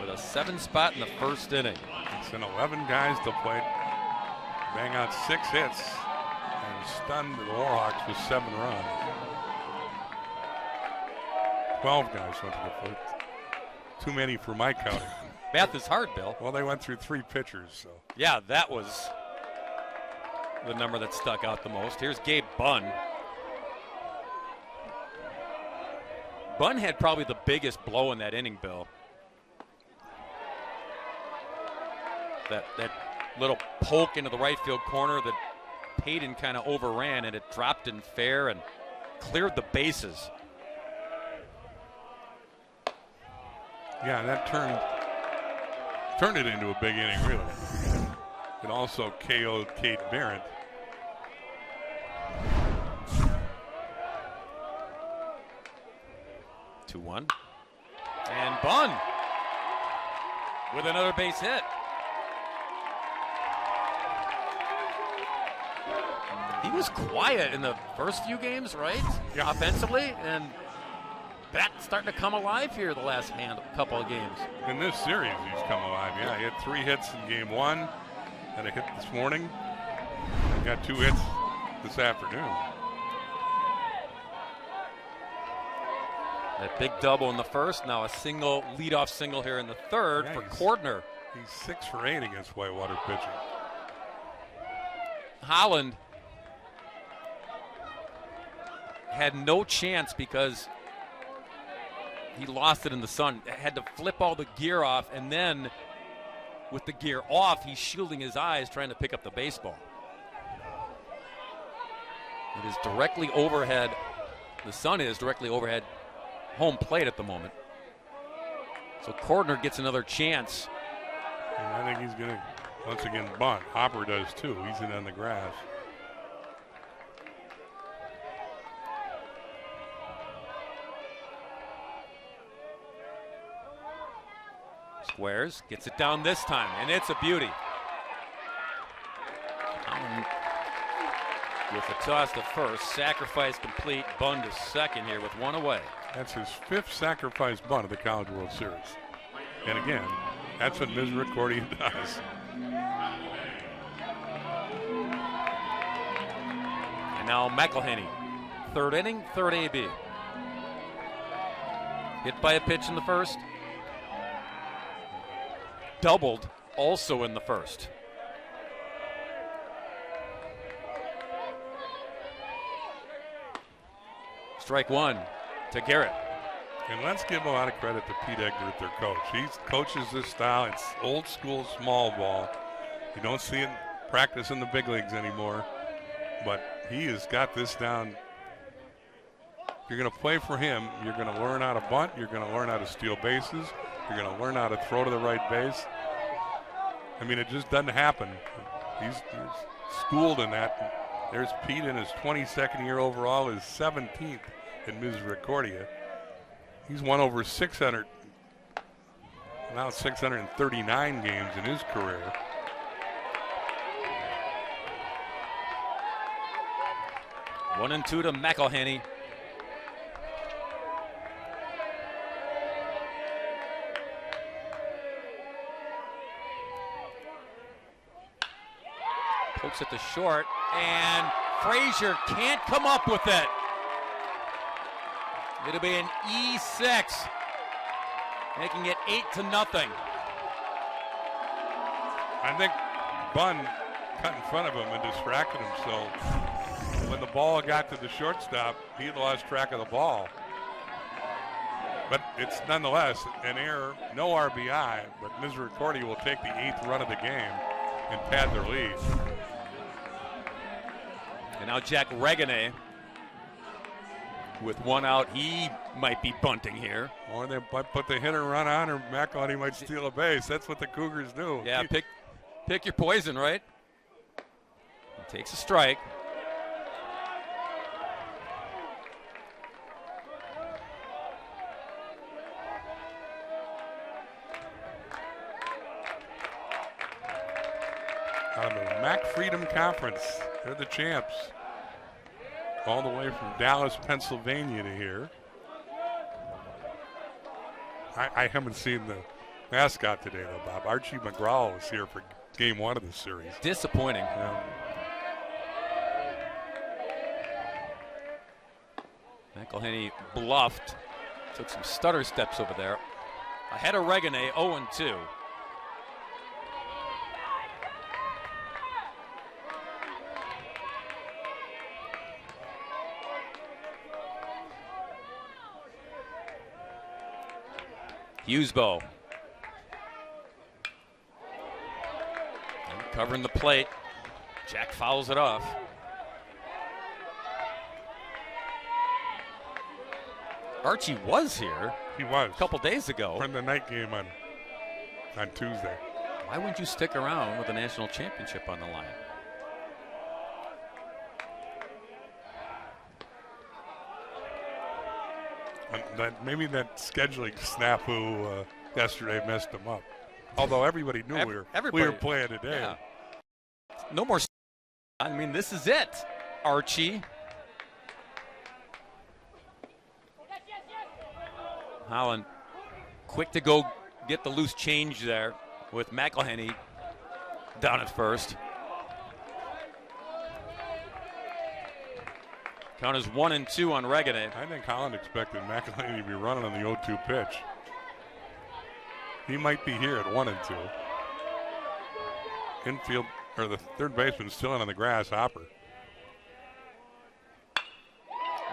with a 7 spot in the first inning. It's an 11 guys to plate, bang out 6 hits, and stunned the Warhawks with 7 runs. 12 guys went to the plate. Too many for my counting. Math is hard, Bill. Well, they went through 3 pitchers, so. Yeah, that was the number that stuck out the most. Here's Gabe Bunn. Bunn had probably the biggest blow in that inning, Bill. That little poke into the right field corner that Payton kind of overran, and it dropped in fair and cleared the bases. Yeah, that turned it into a big inning, really. It also KO'd Cade Barrett. (2-1) and Bunn with another base hit. He was quiet in the first few games, right? Yeah. Offensively, and that's starting to come alive here the last couple of games. In this series, he's come alive. Yeah, he had 3 hits in game 1, had a hit this morning, and got 2 hits this afternoon. That big double in the first, now a single, leadoff single here in the third for Cordner. He's 6 for 8 against Whitewater pitching. Holland had no chance because he lost it in the sun. Had to flip all the gear off, and then with the gear off, he's shielding his eyes trying to pick up the baseball. It is directly overhead. The sun is directly overhead home plate at the moment. So Cordner gets another chance. And I think he's going to, once again, bunt. Hopper does too. He's in on the grass. Squares, gets it down this time, and it's a beauty. Allen with the toss to first, sacrifice complete, bunt to second here with one away. That's his 5th sacrifice bunt of the College World Series. And again, that's what Misericordia does. And now McElhenney, 3rd inning, 3rd AB. Hit by a pitch in the first. Doubled also in the first. Strike one to Garrett. And let's give a lot of credit to Pete Egbert, their coach. He coaches this style. It's old school small ball. You don't see it practice in the big leagues anymore. But he has got this down. If you're going to play for him, you're going to learn how to bunt. You're going to learn how to steal bases. You're going to learn how to throw to the right base. I mean, it just doesn't happen. He's schooled in that. There's Pete in his 22nd year overall, his 17th in Misericordia. He's won over 600, now 639 games in his career. One and two to McElhenney. Pokes it to short, and Frazier can't come up with it. It'll be an E6, making it 8-0. I think Bunn cut in front of him and distracted himself. When the ball got to the shortstop, he lost track of the ball. But it's nonetheless an error, no RBI, but Misericordia will take the 8th run of the game and pad their lead. And now Jack Regane with one out. He might be bunting here. Or they might put the hit and run on, or McElhenney might steal a base. That's what the Cougars do. Yeah, pick your poison, right? He takes a strike. On the Mac Freedom Conference, they're the champs. All the way from Dallas, Pennsylvania to here. I haven't seen the mascot today, though, Bob. Archie McGraw was here for game 1 of the series. Disappointing. Yeah. McElhenney bluffed, took some stutter steps over there. Ahead of Regane, 0-2. Hughesbo covering the plate. Jack fouls it off. Archie was here. He was. A couple days ago. From the night game on Tuesday. Why wouldn't you stick around with a national championship on the line? Maybe that scheduling snafu yesterday messed him up. Although everybody knew we were playing today. Yeah. No more. I mean, this is it, Archie. Holland quick to go get the loose change there with McElhenney down at first. Count is 1-2 on Regane. I think Holland expected McElhenney to be running on the 0-2 pitch. He might be here at 1-2. Infield, or the third baseman still in on the grass, Hopper.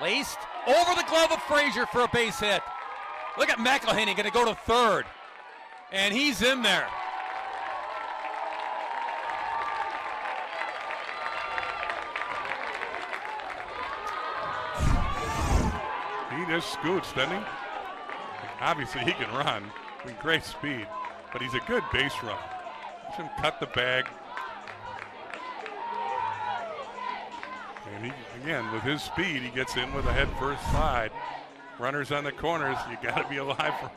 Laced over the glove of Frazier for a base hit. Look at McElhenney going to go to third. And he's in there. He just scoots, doesn't he? Obviously, he can run with great speed, but he's a good base runner. Watch him cut the bag. And he, again, with his speed, he gets in with a head first slide. Runners on the corners, you got to be alive for.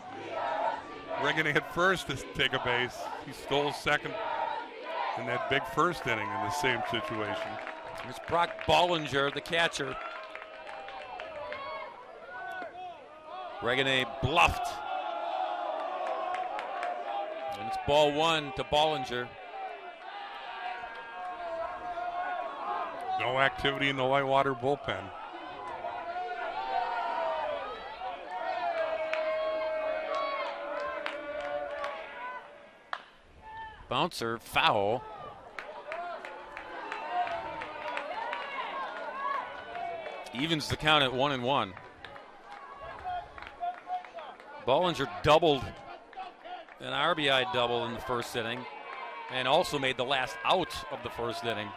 Regan at first to take a base. He stole second in that big first inning in the same situation. Here's Brock Bollinger, the catcher. Regan bluffed. And it's ball one to Bollinger. No activity in the Whitewater bullpen. Bouncer, foul. Evens the count at 1-1. Bollinger doubled an RBI double in the first inning and also made the last out of the first inning.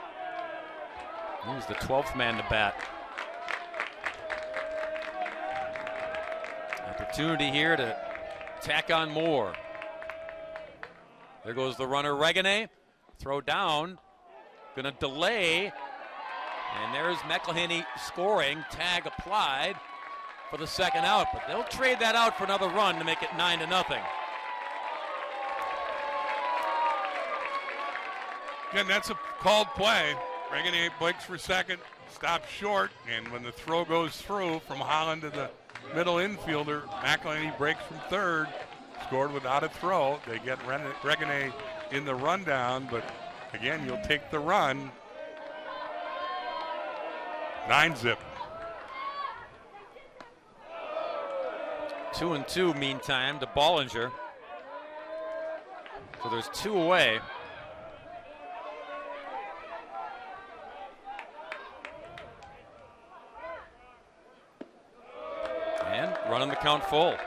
He was the 12th man to bat. Opportunity here to tack on more. There goes the runner, Regane. Throw down. Gonna delay. And there's McElhinney scoring. Tag applied for the second out. But they'll trade that out for another run to make it 9-0. Again, that's a called play. Regane breaks for second, stops short, and when the throw goes through from Holland to the middle infielder, McElhinney breaks from third. Scored without a throw. They get Regane in the rundown, but again, you'll take the run. 9-zip. 2-2 meantime to Bollinger. So there's two away. And running the count full.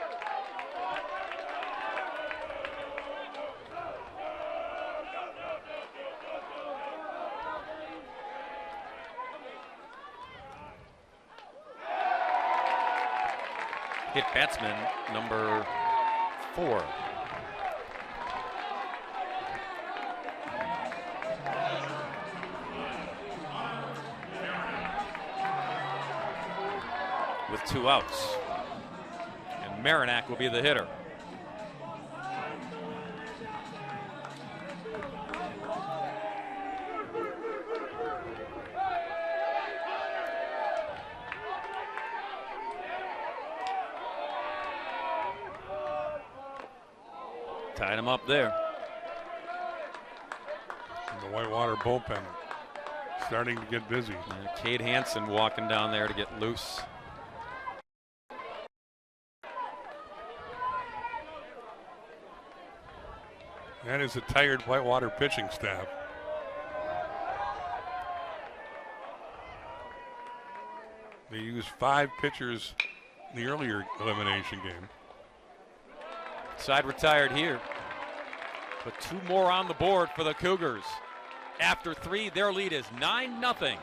Hit batsman number 4. With 2 outs. And Marinac will be the hitter. Tied him up there. And the Whitewater bullpen starting to get busy. Cade Hansen walking down there to get loose. That is a tired Whitewater pitching staff. They used 5 pitchers in the earlier elimination game. Side retired here. But 2 more on the board for the Cougars. After 3, their lead is 9-0.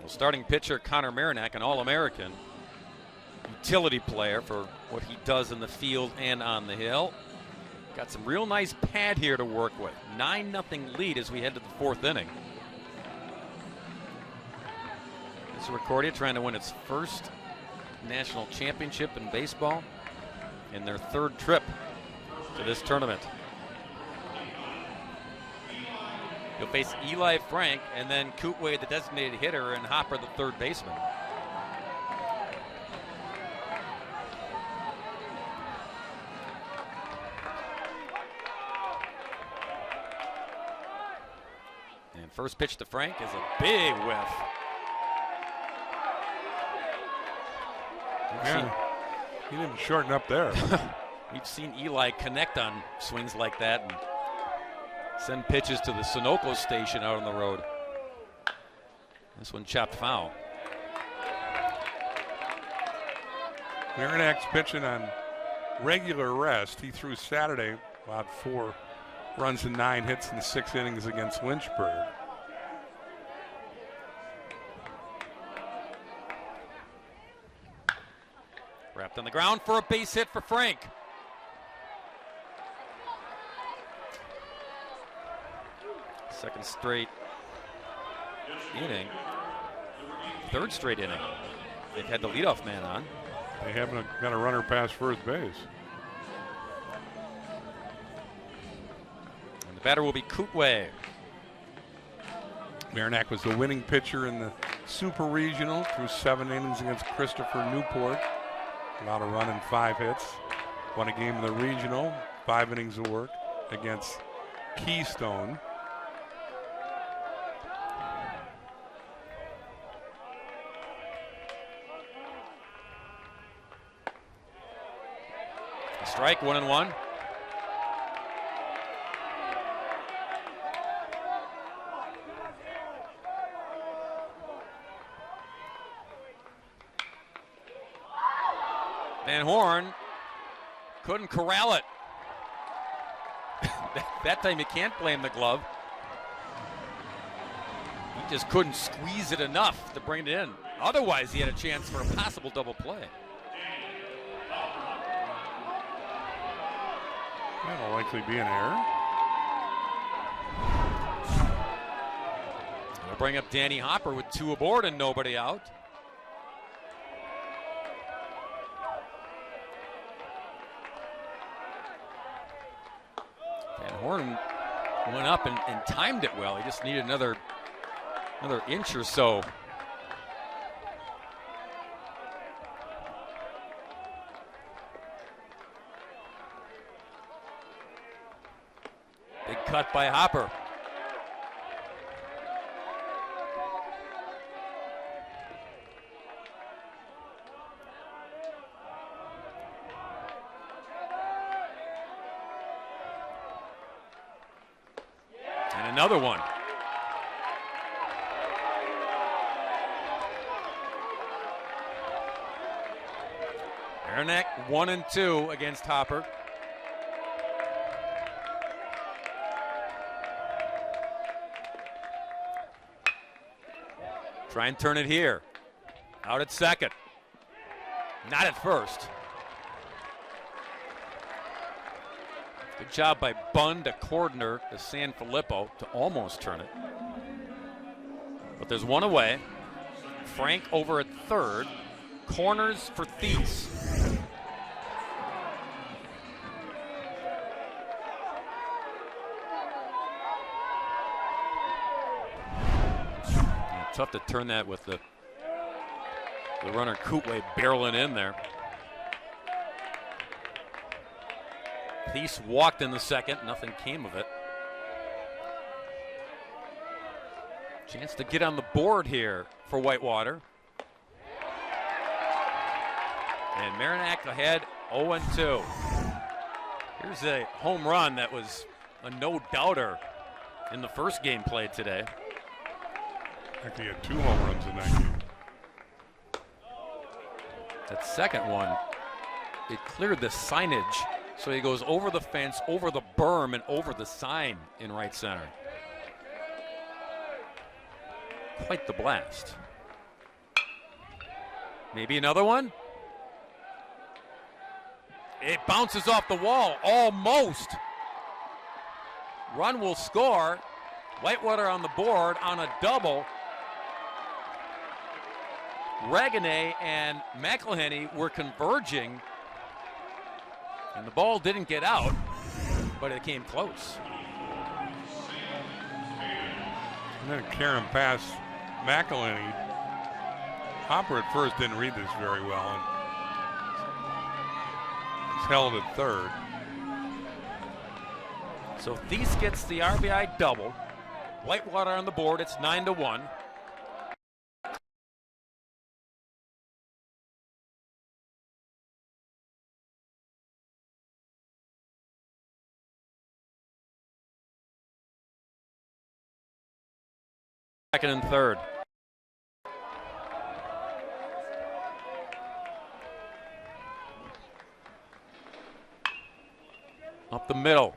Starting pitcher Connor Marinac, an All-American, utility player for what he does in the field and on the hill. Got some real nice pad here to work with. 9-0 lead as we head to the 4th inning. Misericordia trying to win its first national championship in baseball in their 3rd trip to this tournament. He'll face Eli Frank and then Kootway, the designated hitter, and Hopper, the 3rd baseman. And first pitch to Frank is a big whiff. Yeah, he didn't shorten up there. We've seen Eli connect on swings like that and send pitches to the Sunoco station out on the road. This one chopped foul. Marinac's pitching on regular rest. He threw Saturday about 4 runs and 9 hits in 6 innings against Lynchburg. Wrapped on the ground for a base hit for Frank. Second straight inning. Third straight inning. They've had the leadoff man on. They haven't got a runner past first base. And the batter will be Kootway. Marinac was the winning pitcher in the Super Regional through 7 innings against Christopher Newport. Allowed a run and 5 hits. Won a game in the Regional, 5 innings of work against Keystone. Strike, 1-1. Van Horn couldn't corral it. That time you can't blame the glove. He just couldn't squeeze it enough to bring it in. Otherwise, he had a chance for a possible double play. That'll likely be an error. They'll bring up Danny Hopper with 2 aboard and nobody out. Van Horn went up and timed it well. He just needed another inch or so. Big cut by Hopper. And another one. Marinac 1-2 against Hopper. Try and turn it here. Out at second. Not at first. Good job by Bunn to Cordner to Sanfilippo to almost turn it. But there's one away. Frank over at third. Corners for Thies. Tough to turn that with the runner Kootway barreling in there. Thies walked in the second. Nothing came of it. Chance to get on the board here for Whitewater. And Marinac ahead 0-2. Here's a home run that was a no-doubter in the first game played today. Actually had 2 home runs in that game. That second one, it cleared the signage, so he goes over the fence, over the berm, and over the sign in right center. Quite the blast. Maybe another one? It bounces off the wall, almost. Run will score. Whitewater on the board on a double. Reganay and McElhenney were converging, and the ball didn't get out, but it came close. And then Karen passed McElhenney. Hopper at first didn't read this very well, and he's held at third. So Thies gets the RBI double. Whitewater on the board, it's 9-1. Second and third. Up the middle.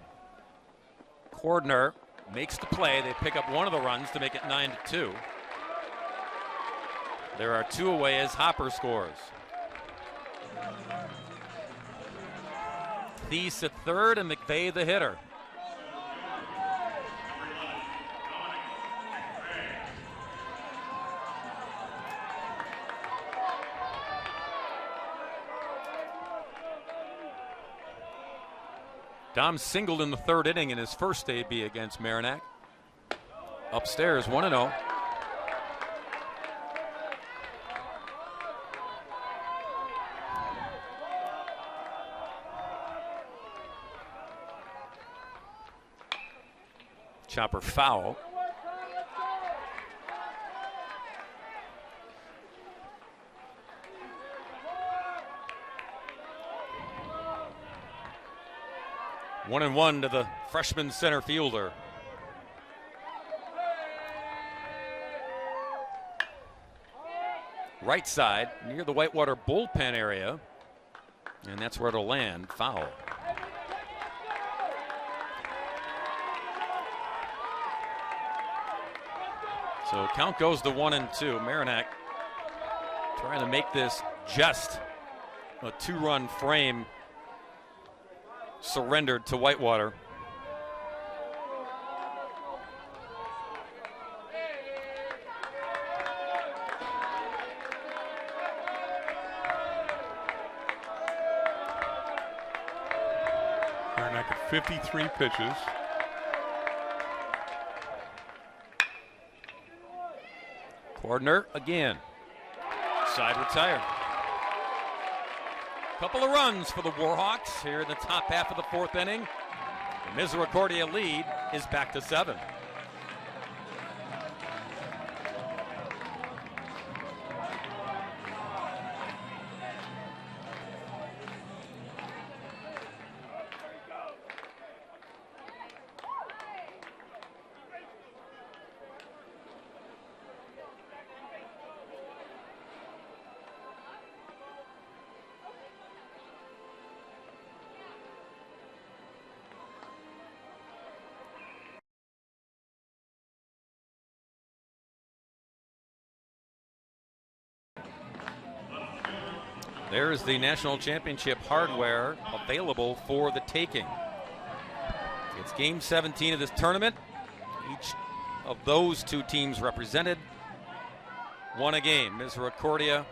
Cordner makes the play. They pick up one of the runs to make it 9-2. There are 2 away as Hopper scores. Thies at third and McVeigh the hitter. Dom singled in the 3rd inning in his first AB against Merrimack. Upstairs, 1-0. Chopper foul. One and one to the freshman center fielder. Right side, near the Whitewater bullpen area. And that's where it'll land. Foul. So count goes to 1-2. Merrimack trying to make this just a 2-run frame. Surrendered to Whitewater. Merrimack at 53 pitches. Cordner again. Side retired. Couple of runs for the Warhawks here in the top half of the 4th inning. The Misericordia lead is back to 7. There is the national championship hardware available for the taking. It's game 17 of this tournament. Each of those 2 teams represented won a game. Misericordia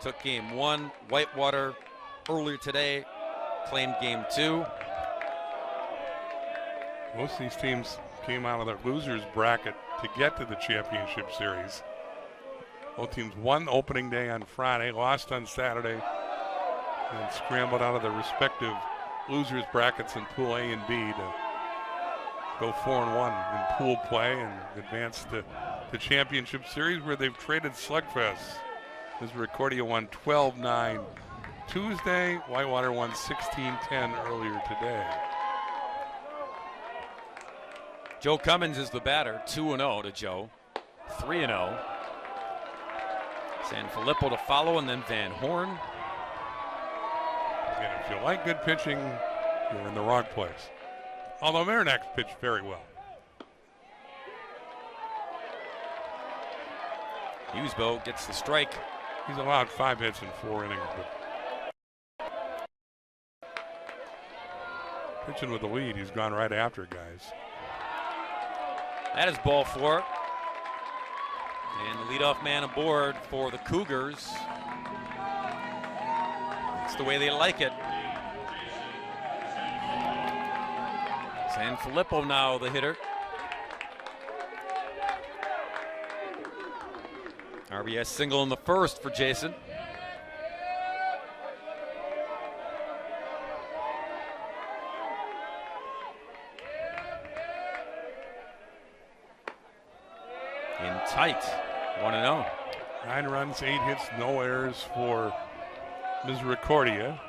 took game 1. Whitewater earlier today claimed game 2. Most of these teams came out of their losers bracket to get to the championship series. Both teams won opening day on Friday, lost on Saturday, and scrambled out of their respective losers brackets in Pool A and B to go 4-1 in pool play and advance to the championship series, where they've traded slugfests. Misericordia won 12-9 Tuesday. Whitewater won 16-10 earlier today. Joe Cummins is the batter. 2-0 to Joe. 3-0. Sanfilippo to follow, and then Van Horn. Again, if you like good pitching, you're in the wrong place. Although Merrimack pitched very well. Hughesbo gets the strike. He's allowed 5 hits in 4 innings. But pitching with the lead, he's gone right after guys. That is ball 4. And the leadoff man aboard for the Cougars. It's the way they like it. Sanfilippo now the hitter. RBS single in the first for Jason. In tight, 1-0. 9 runs, 8 hits, no errors for Misericordia.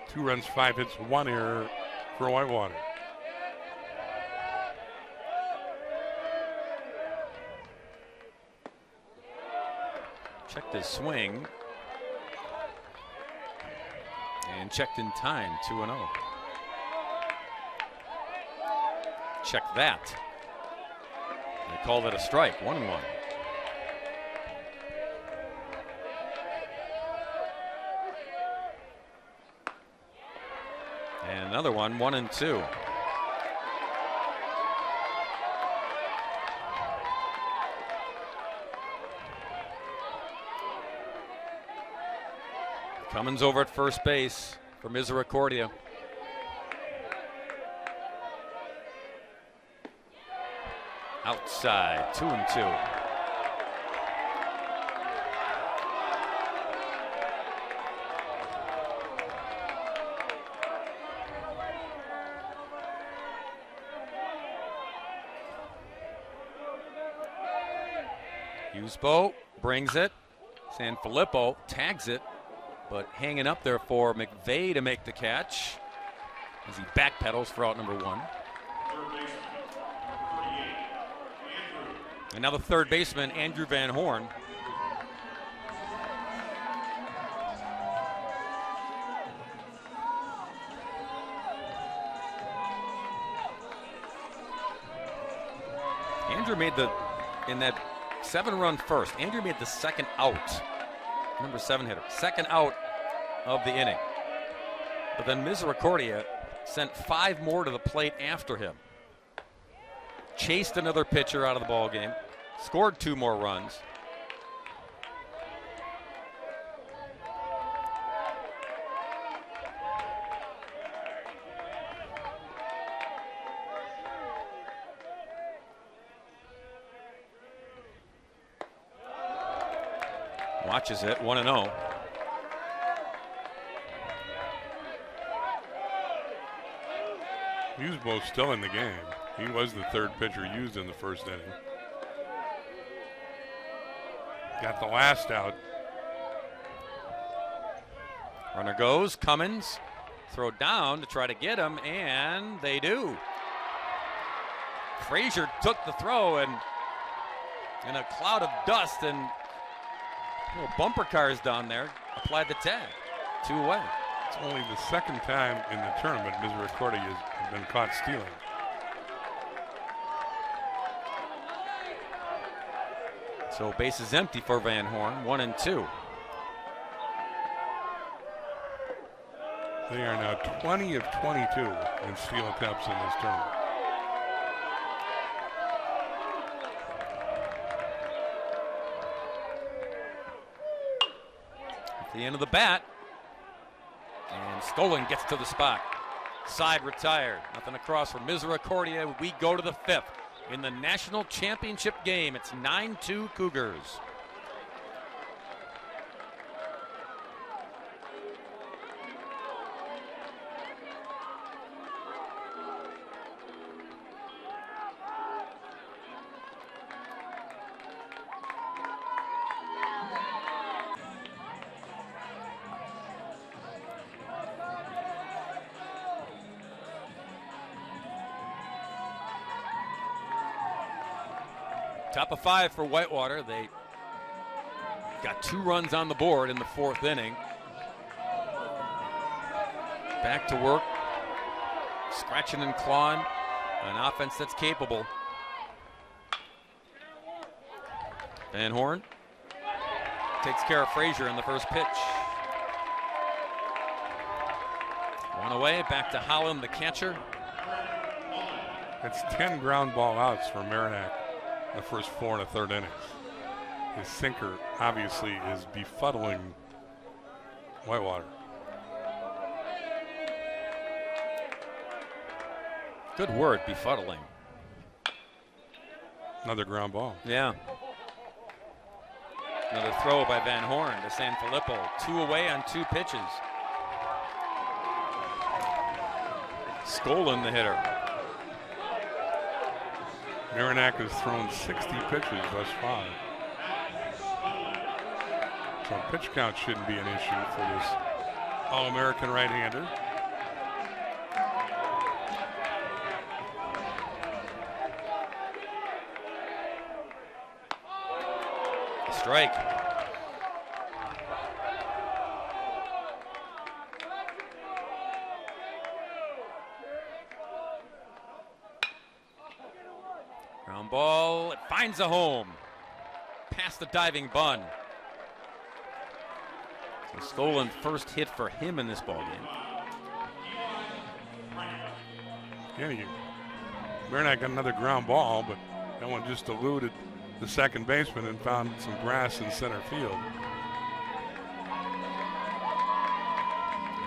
2 runs, 5 hits, 1 error for Whitewater. Checked his swing. And checked in time, 2-0. check that. They called it a strike, 1-1. And another one, 1-2. Cummins over at first base for Misericordia. Outside, 2-2. Husbo brings it. Sanfilippo tags it, but hanging up there for McVeigh to make the catch as he backpedals for out number 1. And now the third baseman, Andrew Van Horn. Andrew made in that 7-run first, Andrew made the second out. Number 7 hitter. Second out of the inning. But then Misericordia sent 5 more to the plate after him. Chased another pitcher out of the ball game. Scored 2 more runs. Watches it, 1-0. Husbo's still in the game. He was the third pitcher used in the first inning. Got the last out. Runner goes, Cummins. Throw down to try to get him, and they do. Frazier took the throw, and in a cloud of dust and little bumper cars down there, applied the tag. 2 away. It's only the second time in the tournament Misericordia has been caught stealing. So base is empty for Van Horn, 1-2. They are now 20 of 22 in steal attempts in this tournament. At the end of the bat, and Skolin gets to the spot. Side retired. Nothing across for Misericordia. We go to the 5th. In the national championship game, it's 9-2 Cougars. Top of 5 for Whitewater. They got 2 runs on the board in the 4th inning. Back to work. Scratching and clawing. An offense that's capable. Van Horn takes care of Frazier in the first pitch. 1 away. Back to Holland, the catcher. That's 10 ground ball outs for Marinac. The first 4 1/3 innings. His sinker obviously is befuddling Whitewater. Good word, befuddling. Another ground ball. Yeah. Another throw by Van Horn to Sanfilippo. 2 away on 2 pitches. Skolin, the hitter. Marinac has thrown 60 pitches thus far. So pitch count shouldn't be an issue for this All-American right-hander. Strike. Ground ball, it finds a home. Past the diving Bunn. A stolen first hit for him in this ball game. Yeah, Marinette got another ground ball, but that one just eluded the second baseman and found some grass in center field.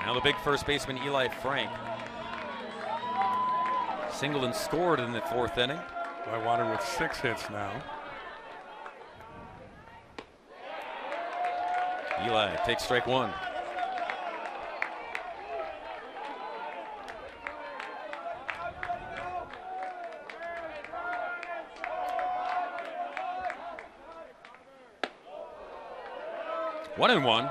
Now the big first baseman, Eli Frank. Singled and scored in the fourth inning. Whitewater with 6 hits now. Eli takes strike one. One and one.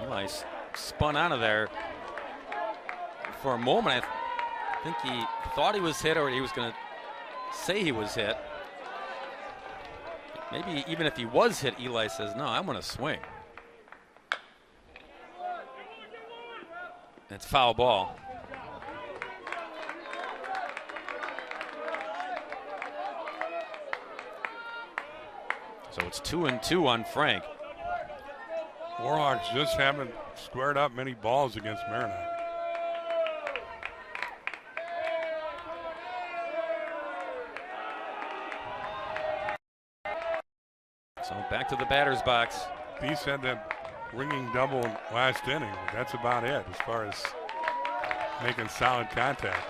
Eli spun out of there for a moment. I think he thought he was hit, or he was going to say he was hit. Maybe even if he was hit, Eli says, no, I'm going to swing. It's foul ball. So it's 2-2 on Frank. Warhawks just haven't squared up many balls against Marinette. So back to the batter's box. Beast had that ringing double last inning. But that's about it as far as making solid contact.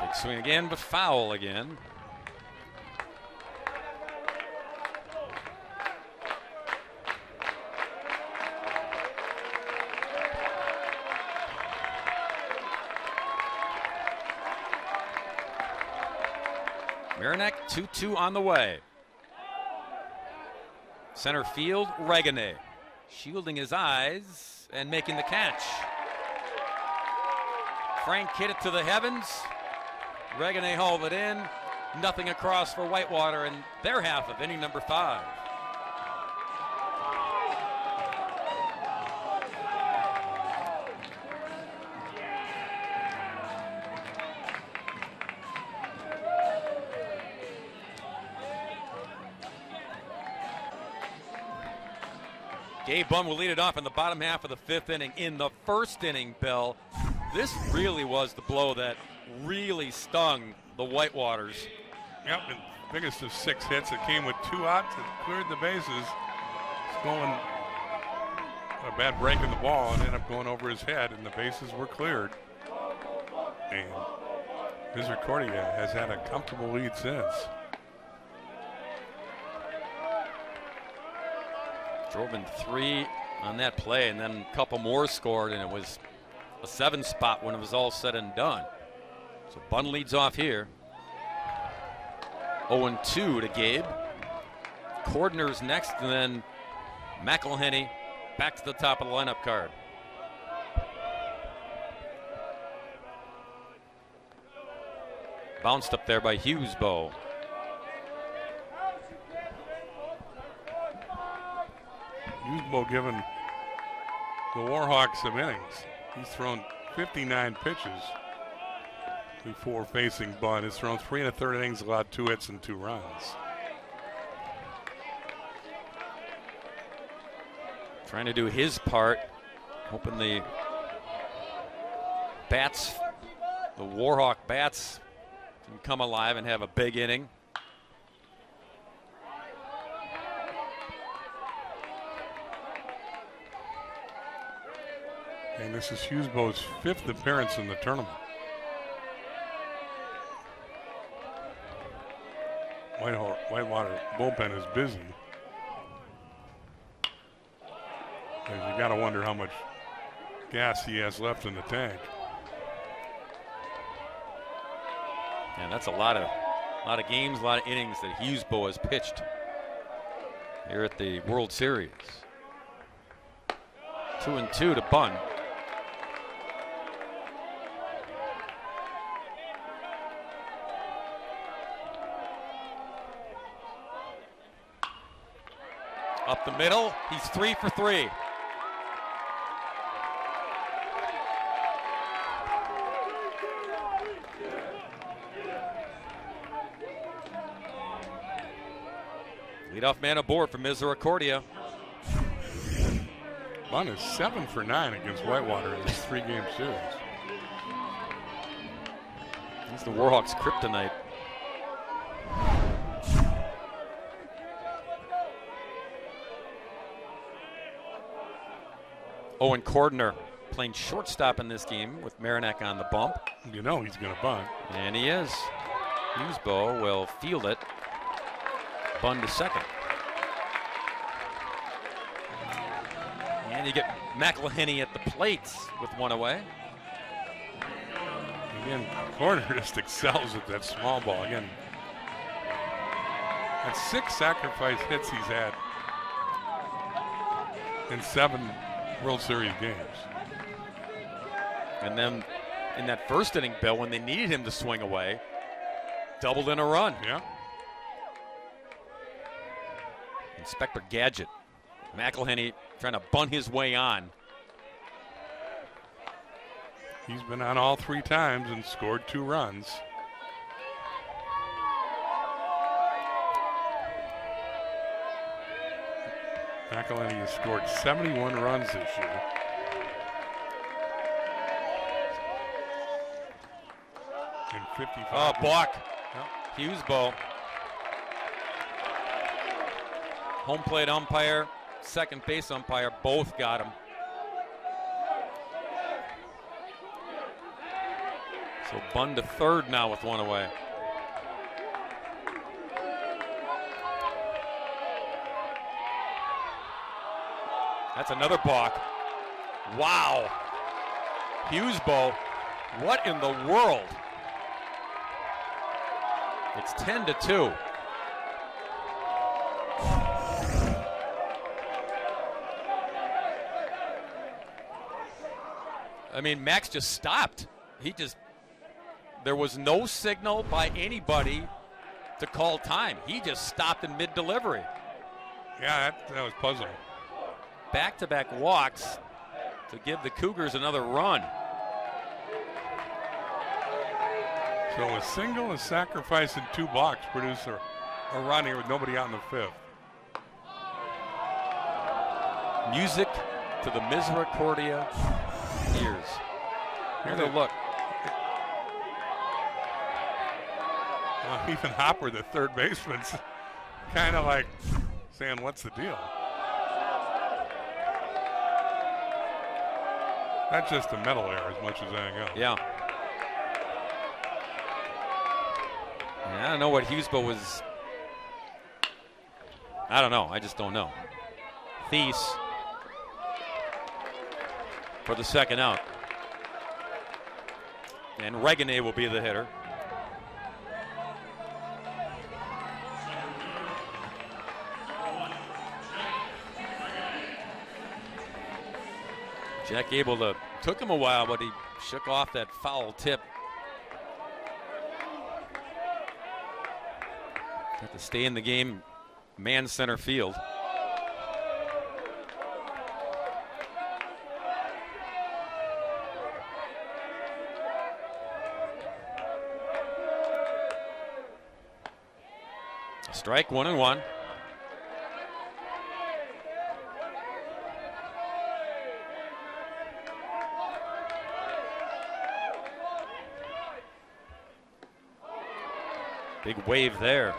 Big swing again, but foul again. Marinette 2-2 on the way. Center field, Regane shielding his eyes and making the catch. Frank hit it to the heavens. Regane hauled it in. Nothing across for Whitewater in their half of inning number 5. Gabe Bunn will lead it off in the bottom half of the 5th inning. In the first inning, Bill, this really was the blow that really stung the Whitewaters. Yep, and biggest of 6 hits. It came with 2 outs. It cleared the bases. It's going a bad break in the ball and ended up going over his head, and the bases were cleared. And Misericordia has had a comfortable lead since. Drove in 3 on that play, and then a couple more scored, and it was a 7 spot when it was all said and done. So Bunn leads off here. 0-2 to Gabe. Cordner's next, and then McElhenney back to the top of the lineup card. Bounced up there by Hughesbow. Hughesbow giving the Warhawks some innings. He's thrown 59 pitches before facing Bunn. He's thrown 3 1/3 innings, allowed 2 hits and 2 runs. Trying to do his part, hoping the bats, the Warhawk bats, can come alive and have a big inning. And this is Hughesbow's 5th appearance in the tournament. Whitewater bullpen is busy. And you got to wonder how much gas he has left in the tank. And that's a lot of games, a lot of innings that Hughesbow has pitched here at the World Series. 2-2 to Bunn. Up the middle, he's 3 for 3. Leadoff man aboard for Misericordia. Bunn is 7 for 9 against Whitewater in this 3-game series. He's the Warhawks' kryptonite. Owen Cordner playing shortstop in this game with Marinac on the bump. You know he's going to bunt. And he is. Hughesbo will field it. Bunn to second. And you get McElhenney at the plate with one away. Again, Cordner just excels with that small ball. Again, that's 6 sacrifice hits he's had in 7 World Series games. And then in that first inning, Bill, when they needed him to swing away, doubled in a run. Yeah. Inspector Gadget. McElhenney trying to bunt his way on. He's been on all 3 times and scored 2 runs. McElhenney has scored 71 runs this year. In 55. Oh, balk. Hughesbo. Home plate umpire, second base umpire, both got him. So Bunn to third now with one away. That's another balk. Wow. Hughesbo, what in the world? It's 10-2. I mean, Max just stopped. There was no signal by anybody to call time. He just stopped in mid-delivery. Yeah, that was puzzling. Back-to-back walks to give the Cougars another run. So a single, a sacrifice, and 2 balks produce a run here with nobody out in the 5th. Music to the Misericordia ears. Here's a look. Even Hopper, the third baseman's kind of like saying, what's the deal? That's just a mental error as much as anything else. Yeah. I don't know what Hughesbo was. I don't know. I just don't know. Thies for the second out. And Reganet will be the hitter. Jack Abel took him a while, but he shook off that foul tip. Got to stay in the game, man center field. Strike 1-1. Big wave there.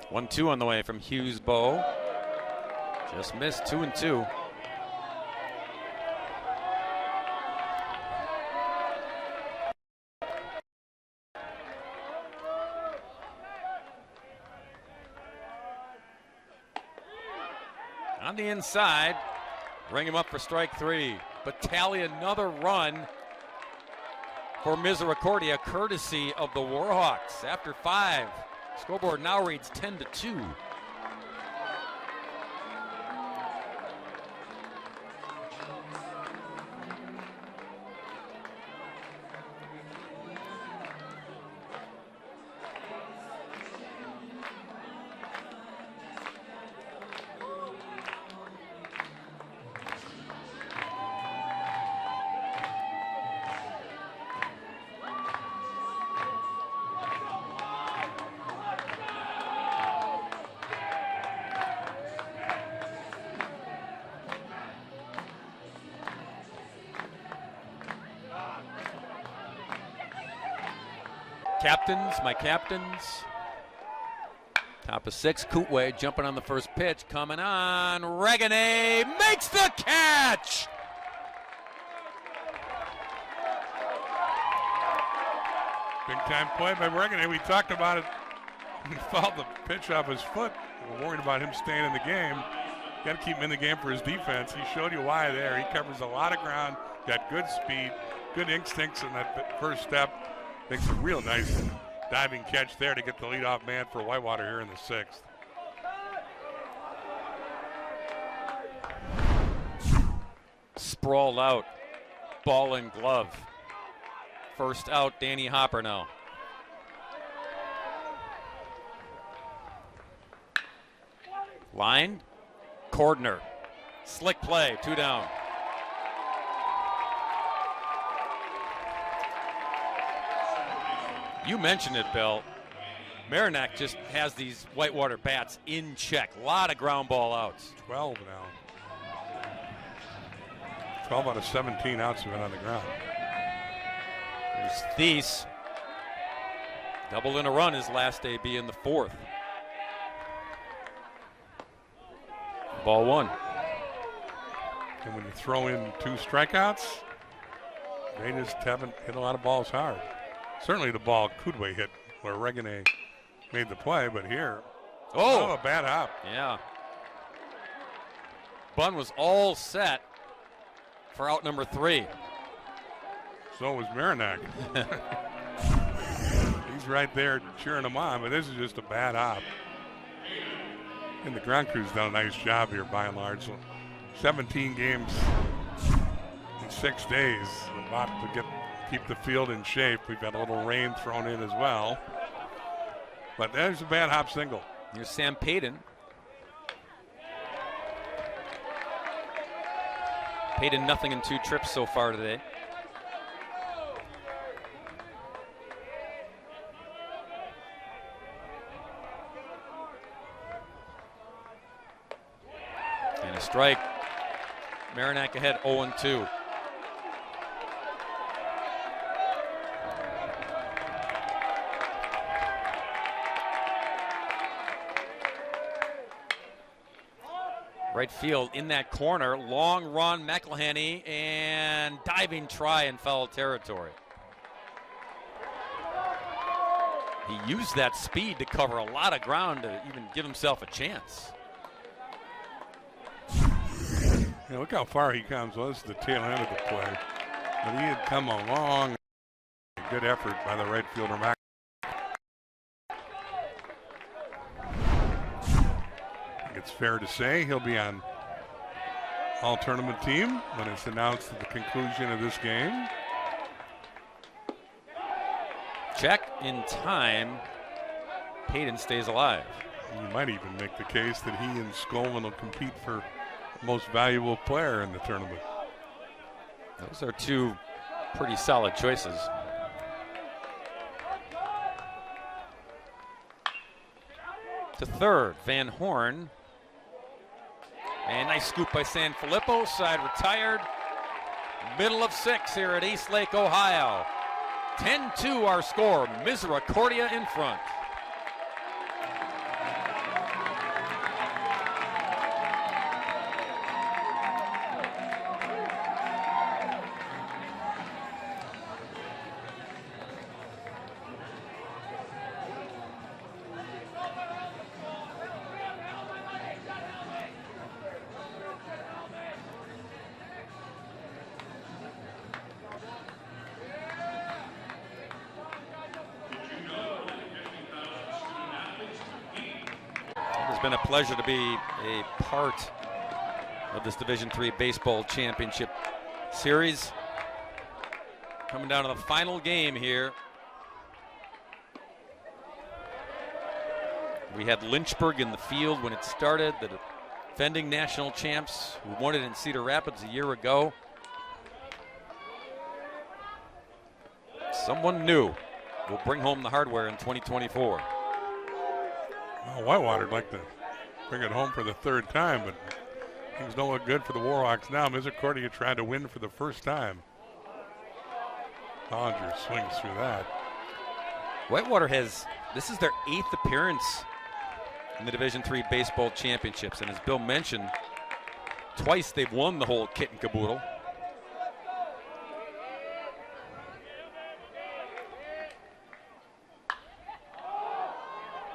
One-two on the way from Hughesbo. Just missed 2-2. On the inside, bring him up for strike 3, but tally another run for Misericordia, courtesy of the Warhawks. After 5, scoreboard now reads 10-2. Captains, my captains. Top of 6, Kootway jumping on the first pitch, coming on. Regane makes the catch! Big time play by Regane. We talked about it. He fouled the pitch off his foot. We're worried about him staying in the game. Got to keep him in the game for his defense. He showed you why there. He covers a lot of ground, got good speed, good instincts in that first step. Makes a real nice diving catch there to get the leadoff man for Whitewater here in the 6th. Sprawled out, ball and glove. First out, Danny Hopper now. Line, Cordner. Slick play, 2 down. You mentioned it, Bill. Marinac just has these Whitewater bats in check. A lot of ground ball outs. 12 now. 12 out of 17 outs have been on the ground. There's Thies. Double in a run his last AB in the 4th. Ball 1. And when you throw in 2 strikeouts, they just haven't hit a lot of balls hard. Certainly the ball Kootway hit where Regane made the play, but here, a bad hop. Yeah. Bunn was all set for out number 3. So was Marinac. He's right there cheering him on, but this is just a bad hop. And the ground crew's done a nice job here by and large. 17 games in 6 days. A lot to keep the field in shape. We've got a little rain thrown in as well. But there's a bad hop single. Here's Sam Payton. Payton nothing in 2 trips so far today. And a strike. Marinac ahead 0-2. Right field in that corner, long run, McElhenney, and diving try in foul territory. He used that speed to cover a lot of ground to even give himself a chance. Yeah, look how far he comes. Well, this is the tail end of the play. But he had come a long, good effort by the right fielder, Mac. It's fair to say he'll be on all-tournament team when it's announced at the conclusion of this game. Check in time. Payton stays alive. You might even make the case that he and Skolman will compete for most valuable player in the tournament. Those are 2 pretty solid choices. To third, Van Horn. And nice scoop by San Filippo. Side retired. Middle of 6 here at East Lake, Ohio. 10-2 our score. Misericordia in front. been a pleasure to be a part of this Division III Baseball Championship Series. Coming down to the final game here. We had Lynchburg in the field when it started, the defending national champs who won it in Cedar Rapids a year ago. Someone new will bring home the hardware in 2024. Well, Whitewater would like to bring it home for the third time, but things don't look good for the Warhawks now. Misericordia tried to win for the first time. Hollinger swings through that. Whitewater this is their 8th appearance in the Division III Baseball Championships, and as Bill mentioned, twice they've won the whole kit and caboodle.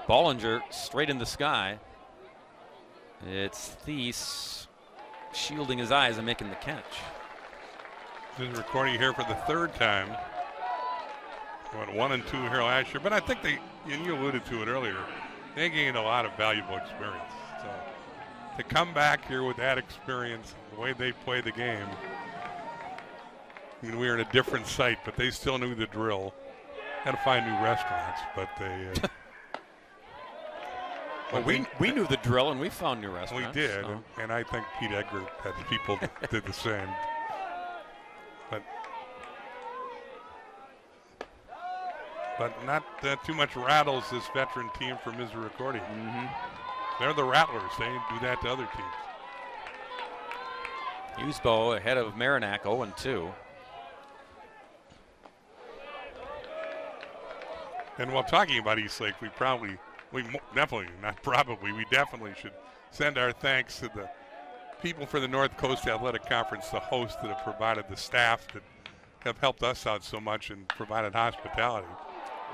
Bollinger straight in the sky. It's Thies shielding his eyes and making the catch. Misericordia here for the third time. Went 1 and 2 here last year, but I think and you alluded to it earlier, they gained a lot of valuable experience. So to come back here with that experience, the way they play the game, I mean, we were in a different site, but they still knew the drill. Had to find new restaurants, but they. Well, we knew the drill, and we found new restaurants. We did, and I think Pete Edgar had people that did the same. But not too much rattles this veteran team for Misericordia. They're the rattlers. They do that to other teams. Husbo ahead of Merrimack 0-2. And while talking about Eastlake, we definitely should send our thanks to the people for the North Coast Athletic Conference, the host that have provided the staff that have helped us out so much and provided hospitality.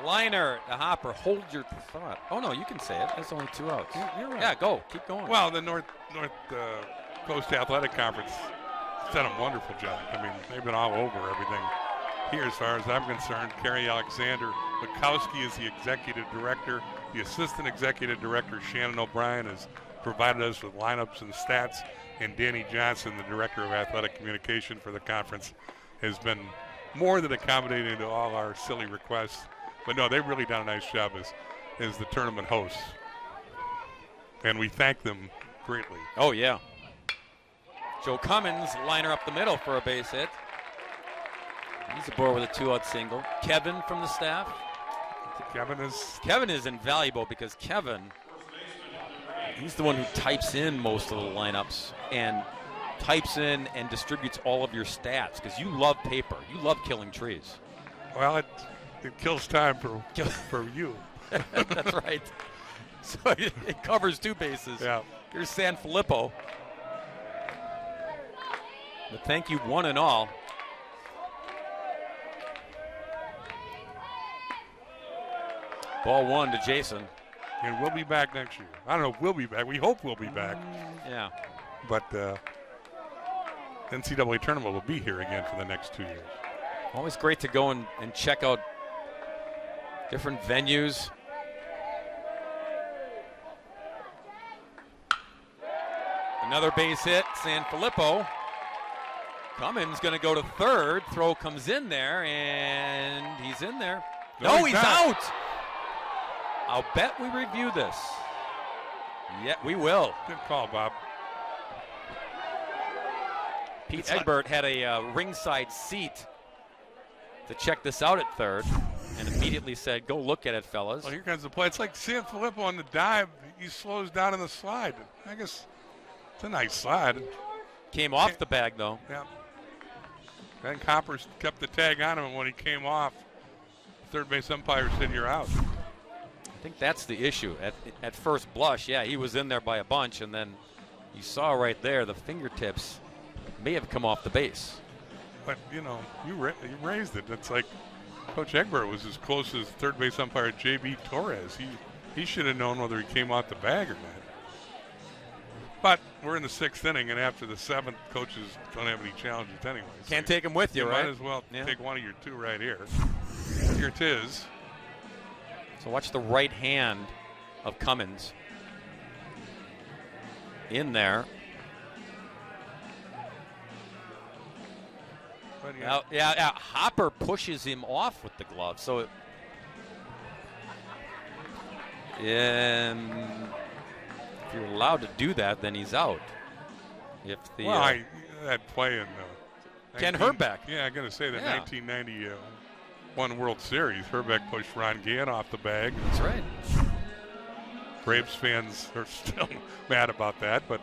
Liner, the hopper, hold your thought. Oh, no, you can say it. That's only 2 outs. You're right. Yeah, go. Keep going. Well, the North Coast Athletic Conference has done a wonderful job. I mean, they've been all over everything here as far as I'm concerned. Kerry Alexander Bukowski is the executive director. The assistant executive director, Shannon O'Brien, has provided us with lineups and stats. And Danny Johnson, the director of athletic communication for the conference, has been more than accommodating to all our silly requests. But no, they've really done a nice job as the tournament hosts. And we thank them greatly. Oh, yeah. Joe Cummins, liner up the middle for a base hit. He's aboard with a 2-out single. Kevin from the staff. Kevin is invaluable because Kevin, he's the one who types in most of the lineups and types in and distributes all of your stats because you love paper. You love killing trees. Well, it kills time for you. That's right. So it covers 2 bases. Yeah. Here's Sanfilippo. But thank you one and all. Ball 1 to Jason. And we'll be back next year. I don't know if we'll be back. We hope we'll be back. Yeah. But NCAA tournament will be here again for the next 2 years. Always great to go and check out different venues. Another base hit, Sanfilippo. Cummins going to go to third. Throw comes in there, and he's in there. No, he's out. I'll bet we review this. Yeah, we will. Good call, Bob. Pete Egbert had a ringside seat to check this out at third and immediately said, go look at it, fellas. Well, here comes the play. It's like Sanfilippo on the dive. He slows down in the slide. I guess it's a nice slide. Came off the bag, though. Yeah. Then Coppers kept the tag on him, and when he came off, third base umpire said, you're out. I think that's the issue. At first blush, yeah, he was in there by a bunch, and then you saw right there the fingertips may have come off the base. But, you know, you raised it. It's like Coach Egbert was as close as third base umpire J.B. Torres. He should have known whether he came off the bag or not. But we're in the 6th inning, and after the 7th, coaches don't have any challenges anyway. Can't take them with you, right? Might as well take one of your 2 right here. Here it is. So watch the right hand of Cummins. in there. But Yeah. Hopper pushes him off with the glove. So, if you're allowed to do that, then he's out. If the that play in Ken Herbeck. Yeah, I'm going to say the 1991 World Series. Herbeck pushed Ron Gant off the bag. That's right. Braves fans are still mad about that, but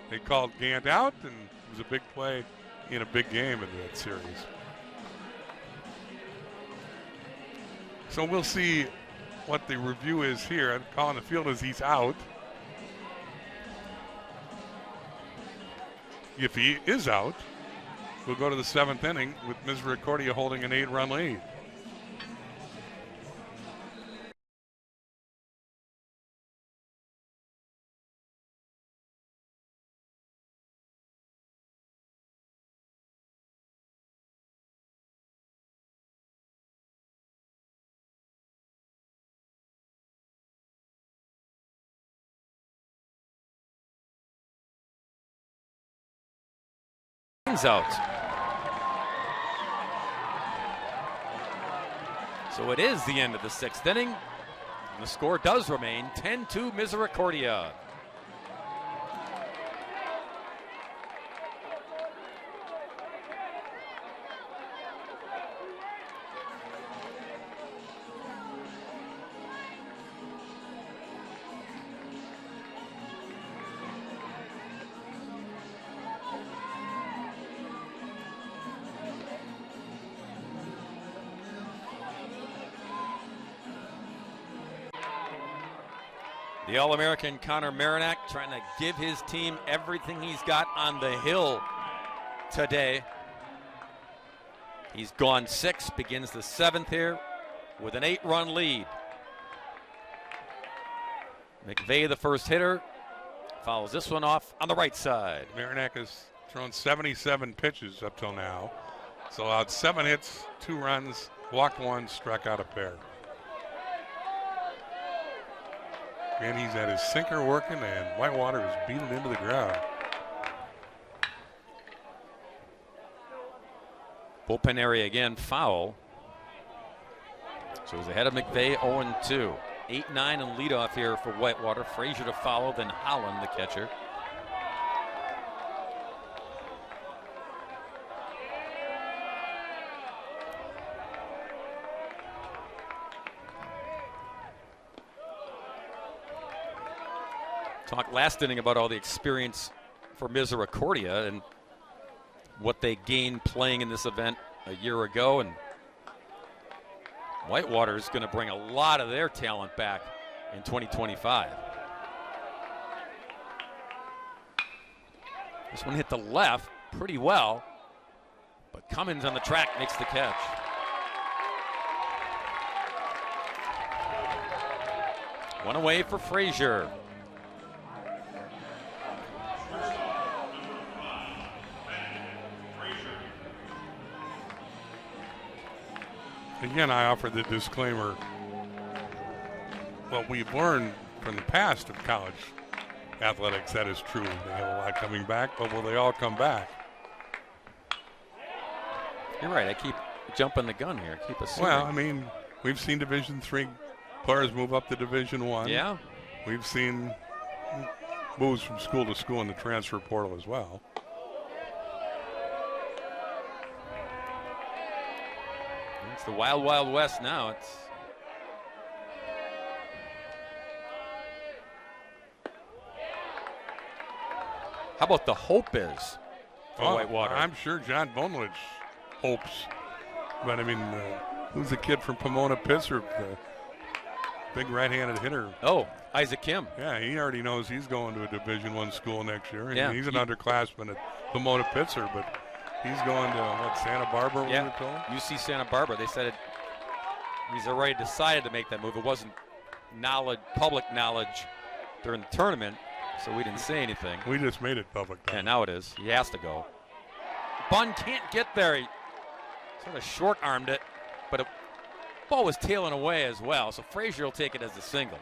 they called Gant out, and it was a big play in a big game in that series. So we'll see what the review is here. Calling the field as he's out. If he is out, we'll go to the 7th inning with Misericordia holding an 8-run lead. Out. So it is the end of the 6th inning. And the score does remain 10-2 Misericordia. The All-American Connor Marinac trying to give his team everything he's got on the hill today. He's gone 6, begins the 7th here with an 8-run lead. McVeigh, the first hitter, follows this one off on the right side. Marinac has thrown 77 pitches up till now. So allowed 7 hits, 2 runs, walked 1, struck out a pair. And he's at his sinker working, and Whitewater is beating into the ground. Bullpen area again, foul. So he's ahead of McVeigh, 0-2. 8-9 and leadoff here for Whitewater. Frazier to follow, then Holland, the catcher. Talked last inning about all the experience for Misericordia and what they gained playing in this event a year ago, and Whitewater is going to bring a lot of their talent back in 2025. This one hit the left pretty well, but Cummins on the track makes the catch. One away for Frazier. Again, I offer the disclaimer. What we've learned from the past of college athletics, that is true. They have a lot coming back, but will they all come back? You're right. I keep jumping the gun here. Keep assuming. Well, I mean, we've seen Division III players move up to Division I. Yeah. We've seen moves from school to school in the transfer portal as well. It's the wild, wild west now. It's how about the hope is for Whitewater? I'm sure John Bonlich hopes. But, I mean, who's the kid from Pomona Pittsburgh? The big right-handed hitter. Oh, Isaac Kim. Yeah, he already knows he's going to a Division I school next year. Yeah. He's an underclassman at Pomona Pittsburgh, but he's going to, Santa Barbara, we were told? UC Santa Barbara. They said he's already decided to make that move. It wasn't public knowledge during the tournament, so we didn't say anything. We just made it public. Yeah, now it is. He has to go. Bunn can't get there. He sort of short-armed it, but the ball was tailing away as well, so Frazier will take it as a single.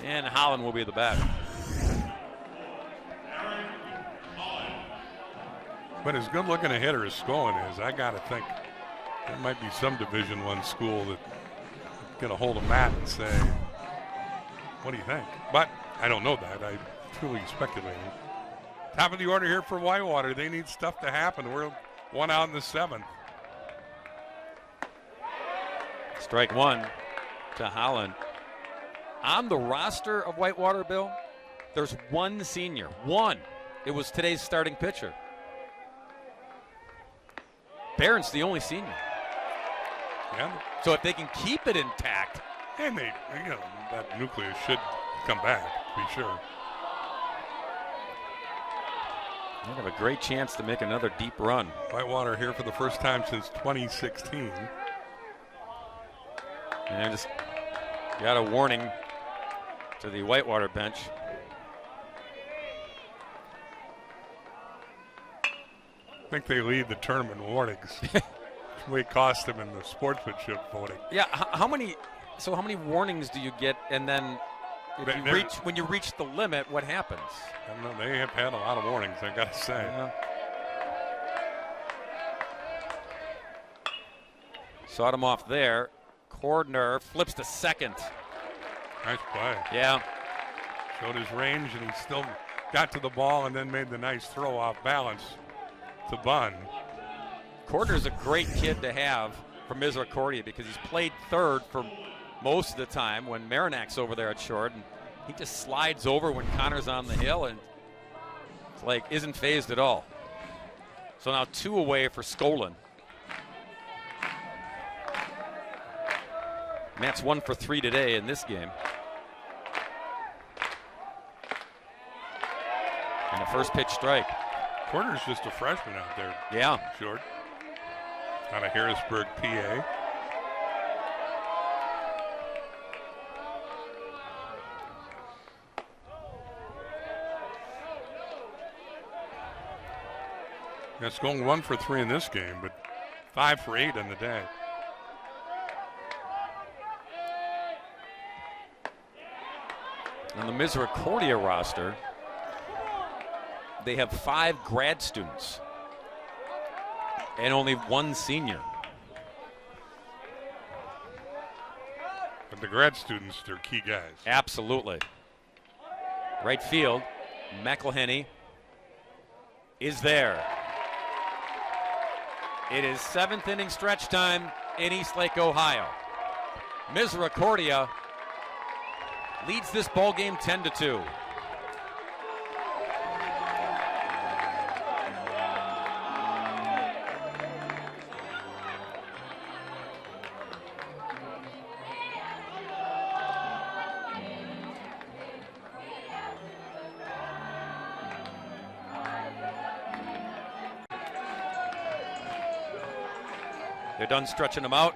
And Holland will be the batter. But as good looking a hitter as Skolin is, I got to think there might be some Division I school that get a hold of Matt and say, what do you think? But I don't know that. I'm truly speculating. Top of the order here for Whitewater. They need stuff to happen. We're one out in the 7th. Strike one to Holland. On the roster of Whitewater, Bill, there's one senior. One. It was today's starting pitcher. Barron's the only senior. Yeah. So if they can keep it intact. And they, that nucleus should come back, to be sure. They have a great chance to make another deep run. Whitewater here for the first time since 2016. And just got a warning to the Whitewater bench. I think they lead the tournament warnings. We cost them in the sportsmanship voting. Yeah, how many warnings do you get, and then when you reach the limit, what happens? I don't know. They have had a lot of warnings, I got to say. Yeah. Sawed him off there. Cordner flips to second. Nice play. Yeah. Showed his range, and he still got to the ball and then made the nice throw off balance to Bunn. Cordner's a great kid to have for Misericordia because he's played third for most of the time when Marinak's over there at short, and he just slides over when Connor's on the hill and it's like isn't phased at all. So now 2 away for Skolin. Matt's 1 for 3 today in this game. And a first pitch strike. Cordner's just a freshman out there. Yeah. Short. Out of Harrisburg, PA. It's going 1 for 3 in this game, but 5 for 8 on the day. On the Misericordia roster, they have 5 grad students and only 1 senior. But the grad students, they're key guys. Absolutely. Right field, McElhenney is there. It is 7th inning stretch time in Eastlake, Ohio. Misericordia leads this ball game 10-2. They're done stretching them out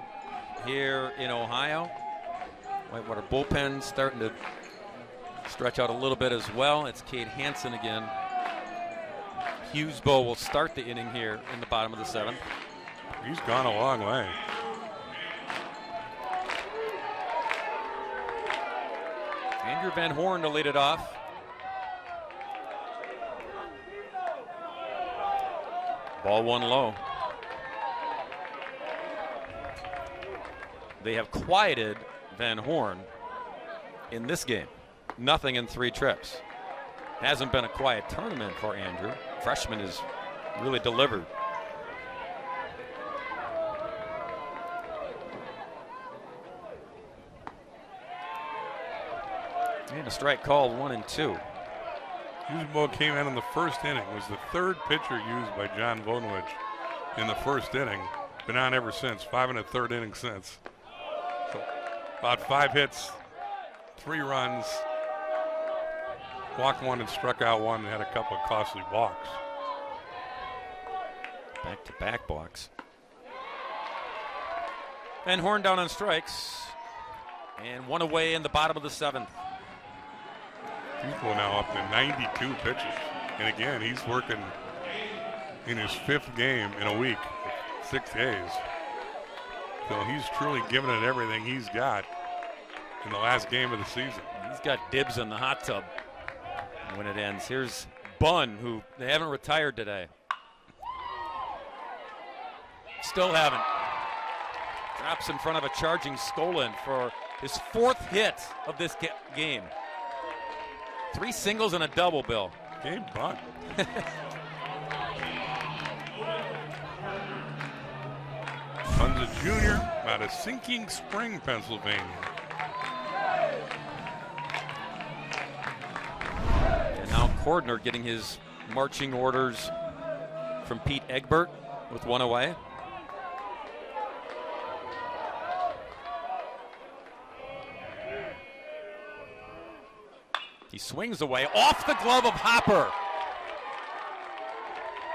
here in Ohio. Whitewater bullpen starting to stretch out a little bit as well. It's Cade Hansen again. Hughesbo will start the inning here in the bottom of the 7th. He's gone a long way. Andrew Van Horn to lead it off. Ball 1 low. They have quieted Van Horn in this game. Nothing in 3 trips. Hasn't been a quiet tournament for Andrew. Freshman has really delivered. And a strike called 1 and 2. Hughesbo came in the first inning. Was the 3rd pitcher used by John Vonwich in the first inning. Been on ever since. 5 1/3 innings since. So about 5 hits, 3 runs, walked 1 and struck out 1 and had a couple of costly walks. Back-to-back walks. Van Horn down on strikes. And 1 away in the bottom of the 7th. He's going now up to 92 pitches. And again, he's working in his 5th game in a week, 6 days. So he's truly giving it everything he's got in the last game of the season. He's got dibs in the hot tub when it ends. Here's Bunn, who they haven't retired today. Still haven't. Drops in front of a charging Skolin for his 4th hit of this game. 3 singles and a double, Bill. Game bunt. Son's a junior out of Sinking Spring, Pennsylvania. And now Cordner getting his marching orders from Pete Egbert with 1 away. He swings away off the glove of Hopper.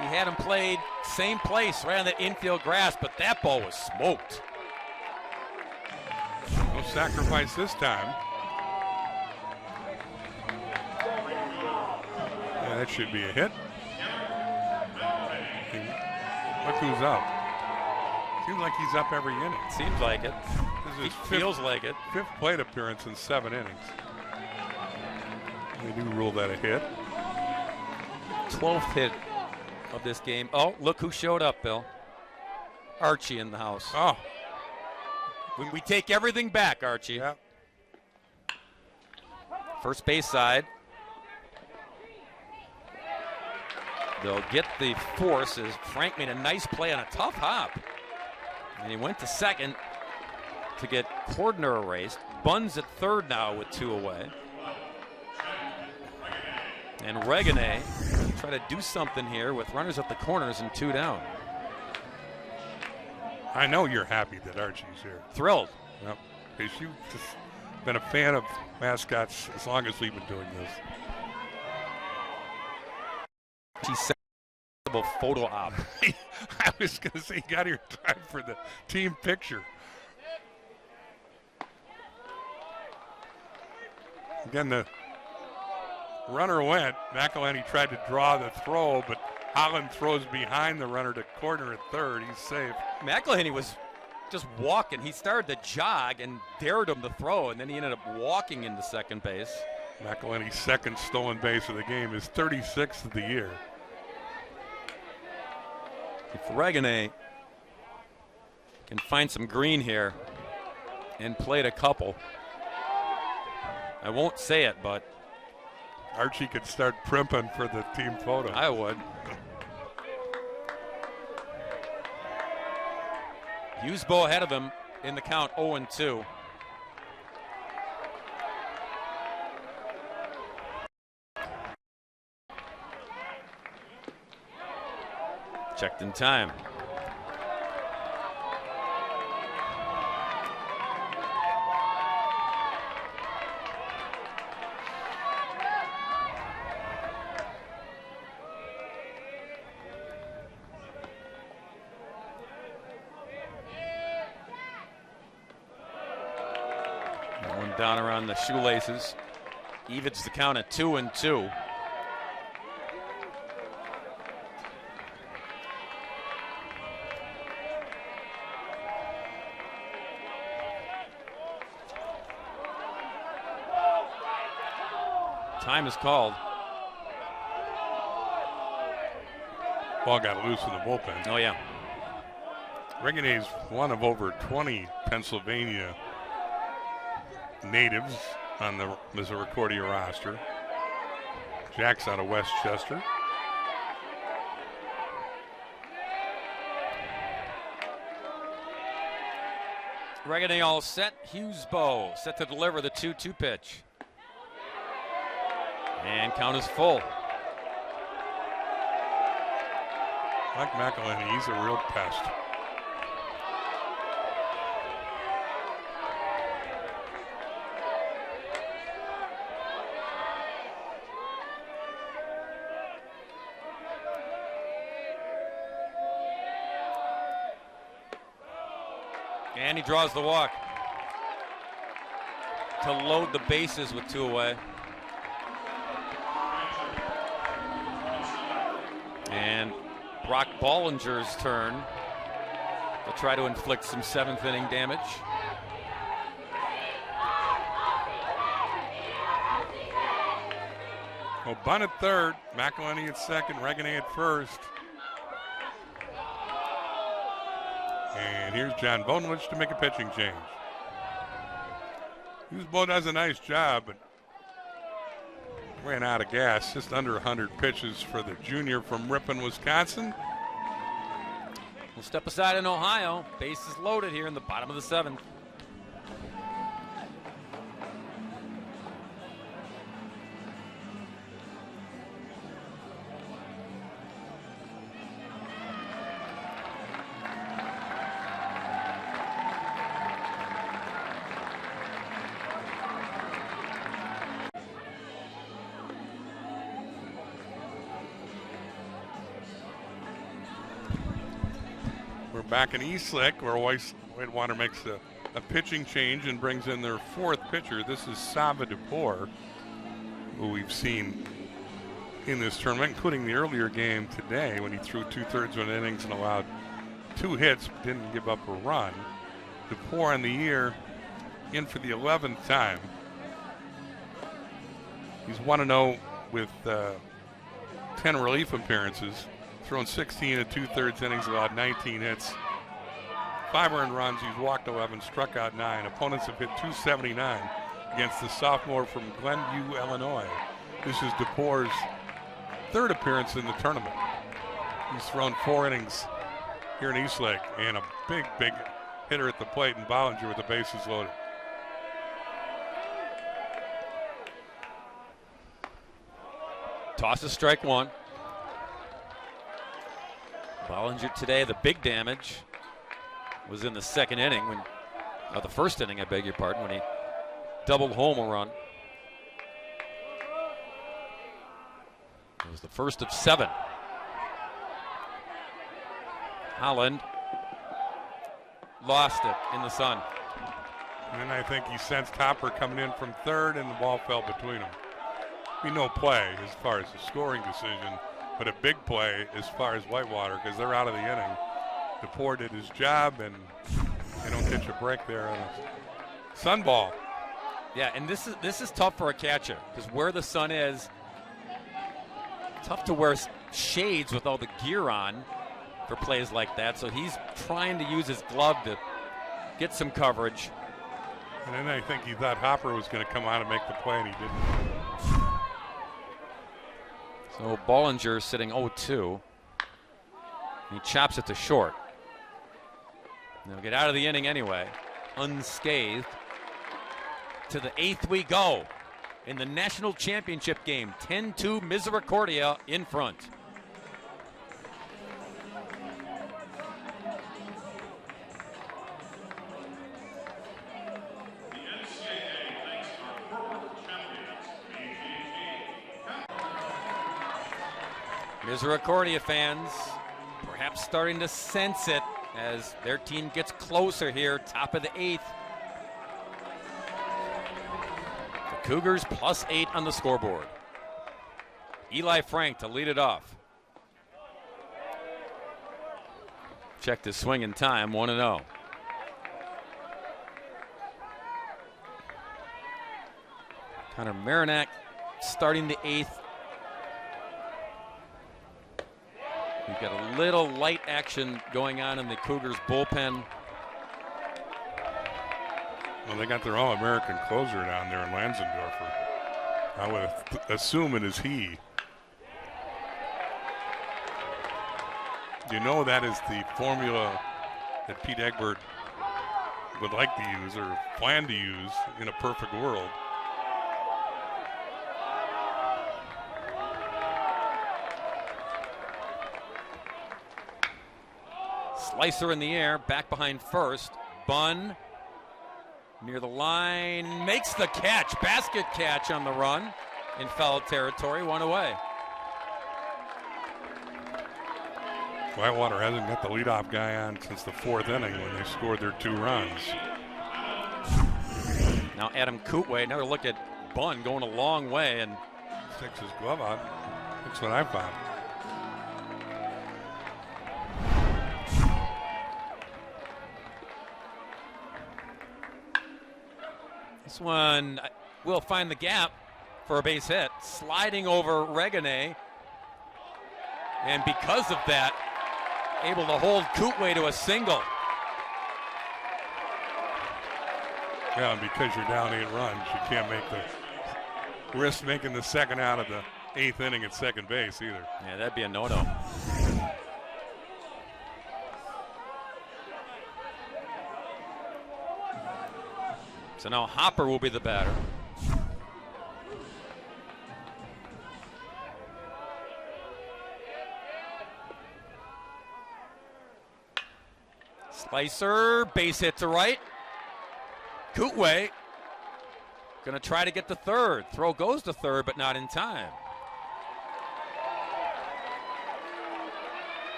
He had him played same place right on the infield grass, but that ball was smoked. No sacrifice this time. Yeah, that should be a hit. Look who's up. Seems like he's up every inning. Seems like it. This is feels like it. 5th plate appearance in 7 innings. They do rule that a hit. 12th hit of this game. Oh, look who showed up, Bill. Archie in the house. Oh. We take everything back, Archie. Yeah. First base side. They'll get the force as Frank made a nice play on a tough hop. And he went to second to get Cordner erased. Buns at third now with 2 away. And Regane try to do something here with runners at the corners and 2 down. I know you're happy that Archie's here. Thrilled. Yep. Because you've just been a fan of mascots as long as we've been doing this. He's set a photo op. I was going to say, he got here in time for the team picture. Again, the runner went. McElhenney tried to draw the throw, but Holland throws behind the runner to Cordner at third. He's safe. McElhenney was just walking. He started to jog and dared him to throw, and then he ended up walking into second base. McElhenney's 2nd stolen base of the game, is 36th of the year. If Regane can find some green here and played a couple, I won't say it, but Archie could start primping for the team photo. I would. Hughes-Bo ahead of him in the count, 0-2. Checked in time. One down around the shoelaces. Evens the count at 2-2. Time is called. Ball got loose in the bullpen. Oh, yeah. Regane's one of over 20 Pennsylvania natives on the Misericordia roster. Jack's out of Westchester. Regane all set. Hughes-Bo set to deliver the 2-2 pitch. And count is full. Like McElhenney, he's a real pest. And he draws the walk to load the bases with 2 away. And Brock Bollinger's turn to try to inflict some 7th inning damage. Well, bunt at third, McElhenney at second, Regane at first. And here's John Bonowitz to make a pitching change. Bo does a nice job, but ran out of gas. Just under 100 pitches for the junior from Ripon, Wisconsin. We'll step aside in Ohio. Bases loaded here in the bottom of the 7th. Back in Eastlake, where Whitewater makes a pitching change and brings in their 4th pitcher. This is Sava Dupor, who we've seen in this tournament, including the earlier game today when he threw 2/3 of an innings and allowed 2 hits, but didn't give up a run. Dupor on the year in for the 11th time. He's 1-0 with 10 relief appearances. Thrown 16 and 2/3 innings, allowed 19 hits, 5 earned runs. He's walked 11, struck out 9. Opponents have hit .279 against the sophomore from Glenview, Illinois. This is Dupor's 3rd appearance in the tournament. He's thrown 4 innings here in Eastlake, and a big hitter at the plate in Bollinger with the bases loaded. Tosses strike 1. Bollinger today, the big damage was in the 2nd inning, the 1st inning, I beg your pardon, when he doubled home a run. It was the 1st of 7. Holland lost it in the sun. And then I think he sensed Hopper coming in from 3rd, and the ball fell between them. No play as far as the scoring decision, but a big play as far as Whitewater, because they're out of the inning. Dupor did his job, and they don't catch a break there on a sun ball. Yeah, and this is tough for a catcher, because where the sun is, tough to wear shades with all the gear on for plays like that. So he's trying to use his glove to get some coverage. And then I think he thought Hopper was going to come on and make the play, and he didn't. So Bollinger sitting 0-2. He chops it to short. They'll get out of the inning anyway, unscathed. To the 8th we go in the national championship game. 10-2 Misericordia in front. Misericordia fans perhaps starting to sense it as their team gets closer here, top of the 8th. The Cougars +8 on the scoreboard. Eli Frank to lead it off. Checked his swing in time, 1-0. Connor Marinac starting the 8th. We've got a little light action going on in the Cougars bullpen. Well, they got their All-American closer down there in Lansendorfer. I would assume it is he. You know that is the formula that Pete Egbert would like to use or plan to use in a perfect world. Slicer in the air, back behind first. Bunn near the line, makes the catch. Basket catch on the run in foul territory, 1 away. Whitewater hasn't got the leadoff guy on since the 4th inning when they scored their 2 runs. Now Adam Kootway, another look at Bunn going a long way and sticks his glove out. That's what I found. This one will find the gap for a base hit, sliding over Regane, and because of that, able to hold Kootway to a single. Yeah, because you're down 8 runs, you can't make the risk making the second out of the 8th inning at second base either. Yeah, that'd be a no-no. So now Hopper will be the batter. Slicer, base hit to right. Kootway gonna try to get to third. Throw goes to third, but not in time.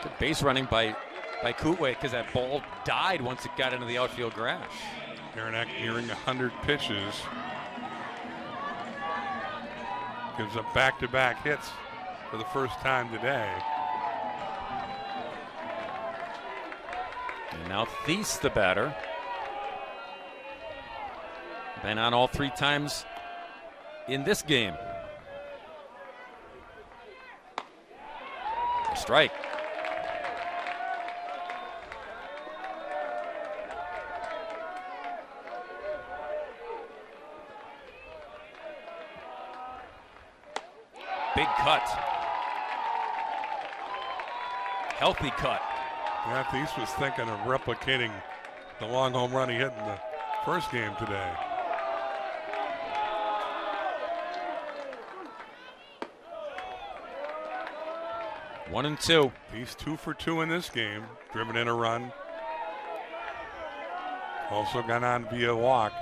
Good base running by Kootway because that ball died once it got into the outfield grass. Aranek nearing 100 pitches. Gives up back-to-back hits for the first time today. And now Thies the batter. Been on all 3 times in this game. Strike. Big cut. Healthy cut. Yeah, Thies was thinking of replicating the long home run he hit in the first game today. One and two. He's 2 for 2 in this game. Driven in a run. Also gone on via walk.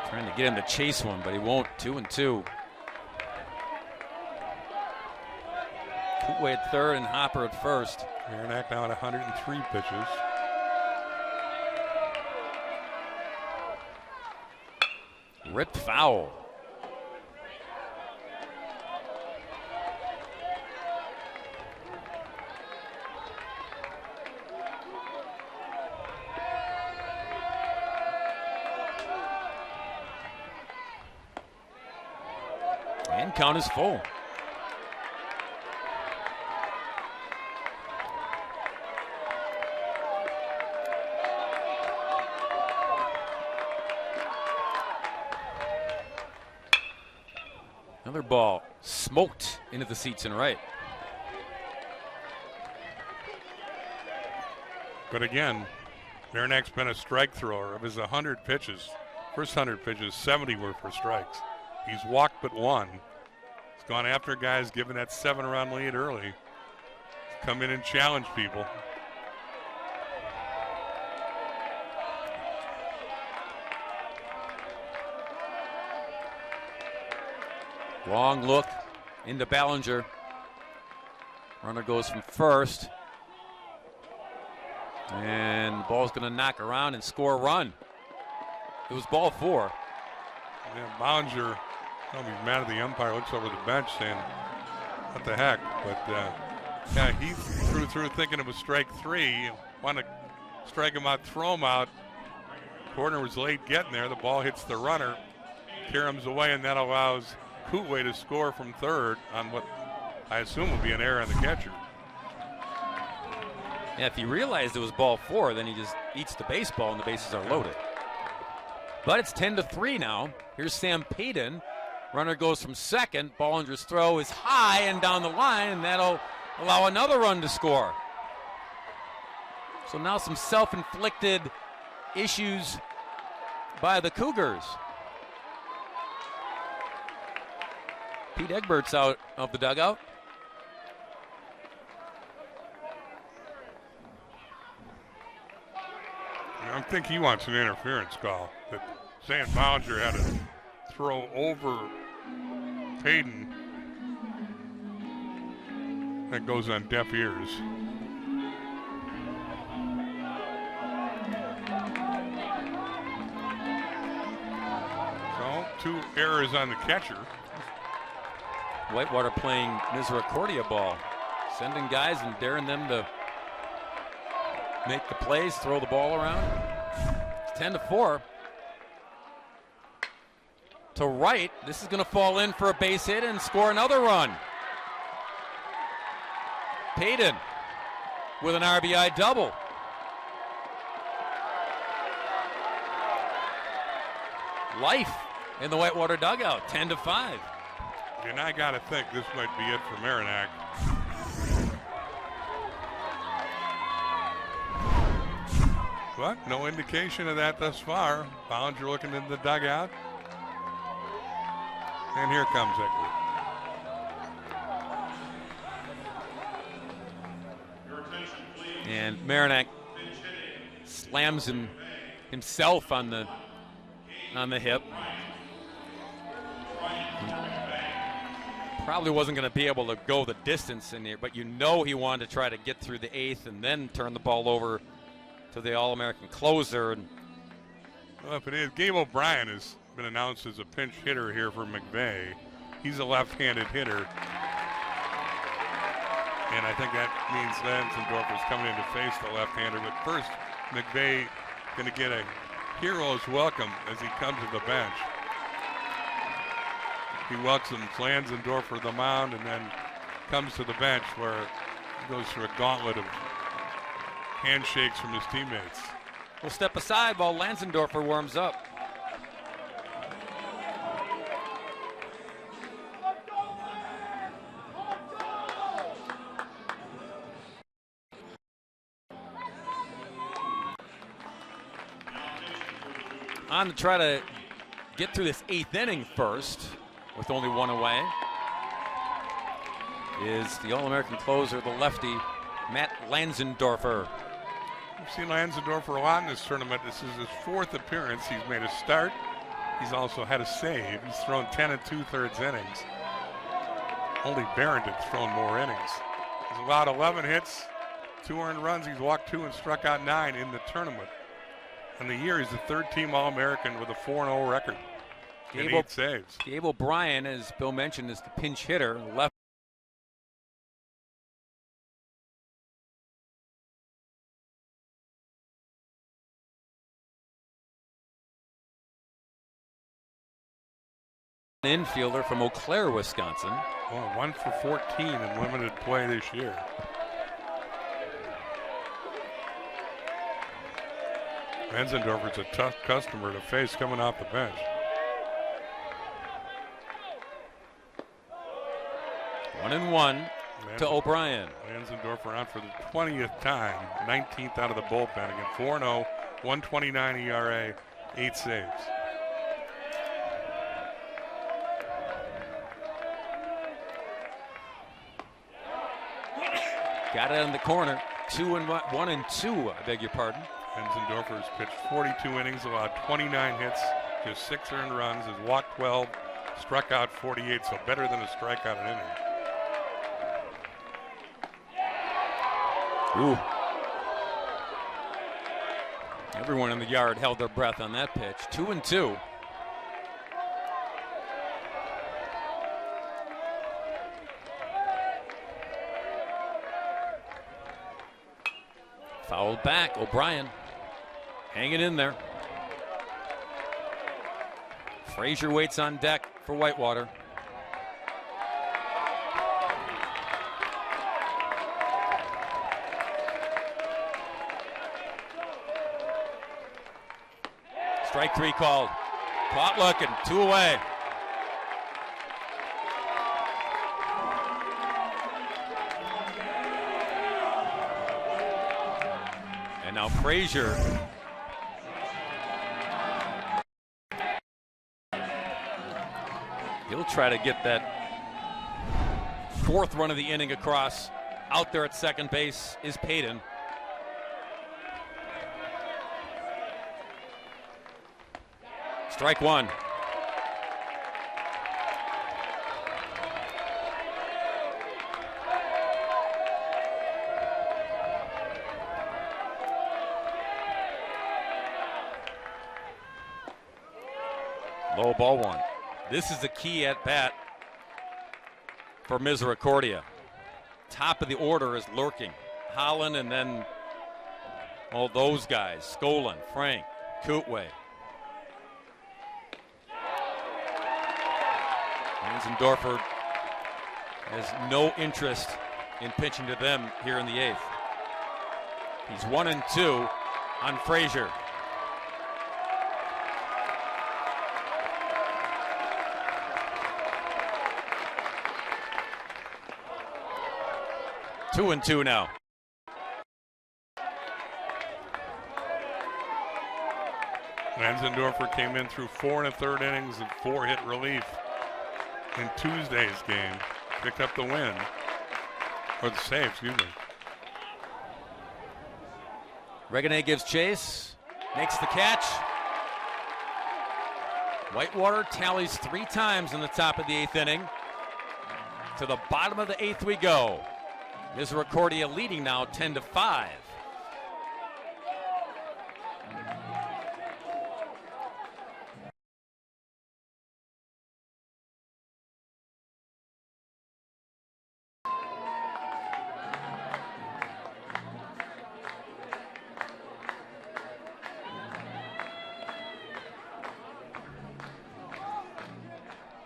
Trying to get him to chase one, but he won't. 2 and 2. Kootway at third and Hopper at first. Aranek now at 103 pitches. Ripped foul. And count is full. Another ball smoked into the seats and right. But again, Aronek's been a strike thrower. Of his 100 pitches, first 100 pitches, 70 were for strikes. He's walked but 1. He's gone after guys given that 7-run lead early. He's come in and challenged people. Long look into Ballinger. Runner goes from first. And the ball's going to knock around and score a run. It was ball 4. Yeah, Ballinger, he's mad at the umpire, looks over the bench saying, what the heck? But yeah, he threw thinking it was strike 3. Want to strike him out, throw him out. Corner was late getting there. The ball hits the runner, caroms away, and that allows Kootway to score from third on what I assume will be an error on the catcher. Yeah, if he realized it was ball 4, then he just eats the baseball and the bases are loaded. But it's 10-3 now. Here's Sam Payton. Runner goes from second. Ballinger's throw is high and down the line, and that'll allow another run to score. So now some self-inflicted issues by the Cougars. Pete Egbert's out of the dugout. I think he wants an interference call. That saying Ballinger had to throw over Payton. That goes on deaf ears. So 2 errors on the catcher. Whitewater playing Misericordia ball, sending guys and daring them to make the plays, throw the ball around. It's 10-4. To right, this is going to fall in for a base hit and score another run. Payton with an RBI double. Life in the Whitewater dugout, 10-5. And I got to think this might be it for Merrimack. But no indication of that thus far. Ballinger looking in the dugout. And here comes Egbert. And Merrimack slams himself on the hip. Probably wasn't going to be able to go the distance in here, but you know he wanted to try to get through the eighth and then turn the ball over to the All-American closer. And well, if it is, Gabe O'Brien has been announced as a pinch hitter here for McVeigh. He's a left-handed hitter. And I think that means Lansendorf is coming in to face the left-hander. But first, McVeigh going to get a hero's welcome as he comes to the bench. He welcomes Lansendorf for the mound and then comes to the bench where he goes through a gauntlet of handshakes from his teammates. We'll step aside while Lansendorfer warms up. On to try to get through this eighth inning first with only one away is the All-American closer, the lefty, Matt Lansendorfer. We've seen Lansendorfer a lot in this tournament. This is his fourth appearance. He's made a start. He's also had a save. He's thrown 10 2/3 innings. Only Barrington's thrown more innings. He's allowed 11 hits, 2 earned runs. He's walked 2 and struck out 9 in the tournament. In the year, he's the third-team All-American with a 4-0 record and 8 saves. Gabe O'Brien, as Bill mentioned, is the pinch hitter, left. Infielder from Eau Claire, Wisconsin. Well, 1 for 14 in limited play this year. Lansendorfer's a tough customer to face coming off the bench. One and one to O'Brien. Lansendorfer on for the 20th time, 19th out of the bullpen again. 4-0, 129 ERA, 8 saves. Got it in the corner. 1 and 2, I beg your pardon. Lansendorfer has pitched 42 innings, allowed 29 hits, just 6 earned runs, has walked 12, struck out 48, so better than a strikeout an inning. Ooh. Everyone in the yard held their breath on that pitch. 2 and 2. Fouled back. O'Brien hanging in there. Frazier waits on deck for Whitewater. Strike 3 called. Caught looking. 2 away. And now Frazier. He'll try to get that 4th run of the inning across. Out there at second base is Payton. Strike 1. Low ball 1. This is the key at bat for Misericordia. Top of the order is lurking. Holland and then all those guys. Skolin, Frank, Kootway. Lansendorfer has no interest in pitching to them here in the 8th. He's 1-2 on Frazier. Two and two now. Lanzendorfer came in through 4 1/3 innings and 4 hit relief in Tuesday's game. Picked up the win. Or the save, excuse me. Reganet gives chase, makes the catch. Whitewater tallies 3 times in the top of the 8th inning. To the bottom of the 8th we go. Misericordia leading now 10-5.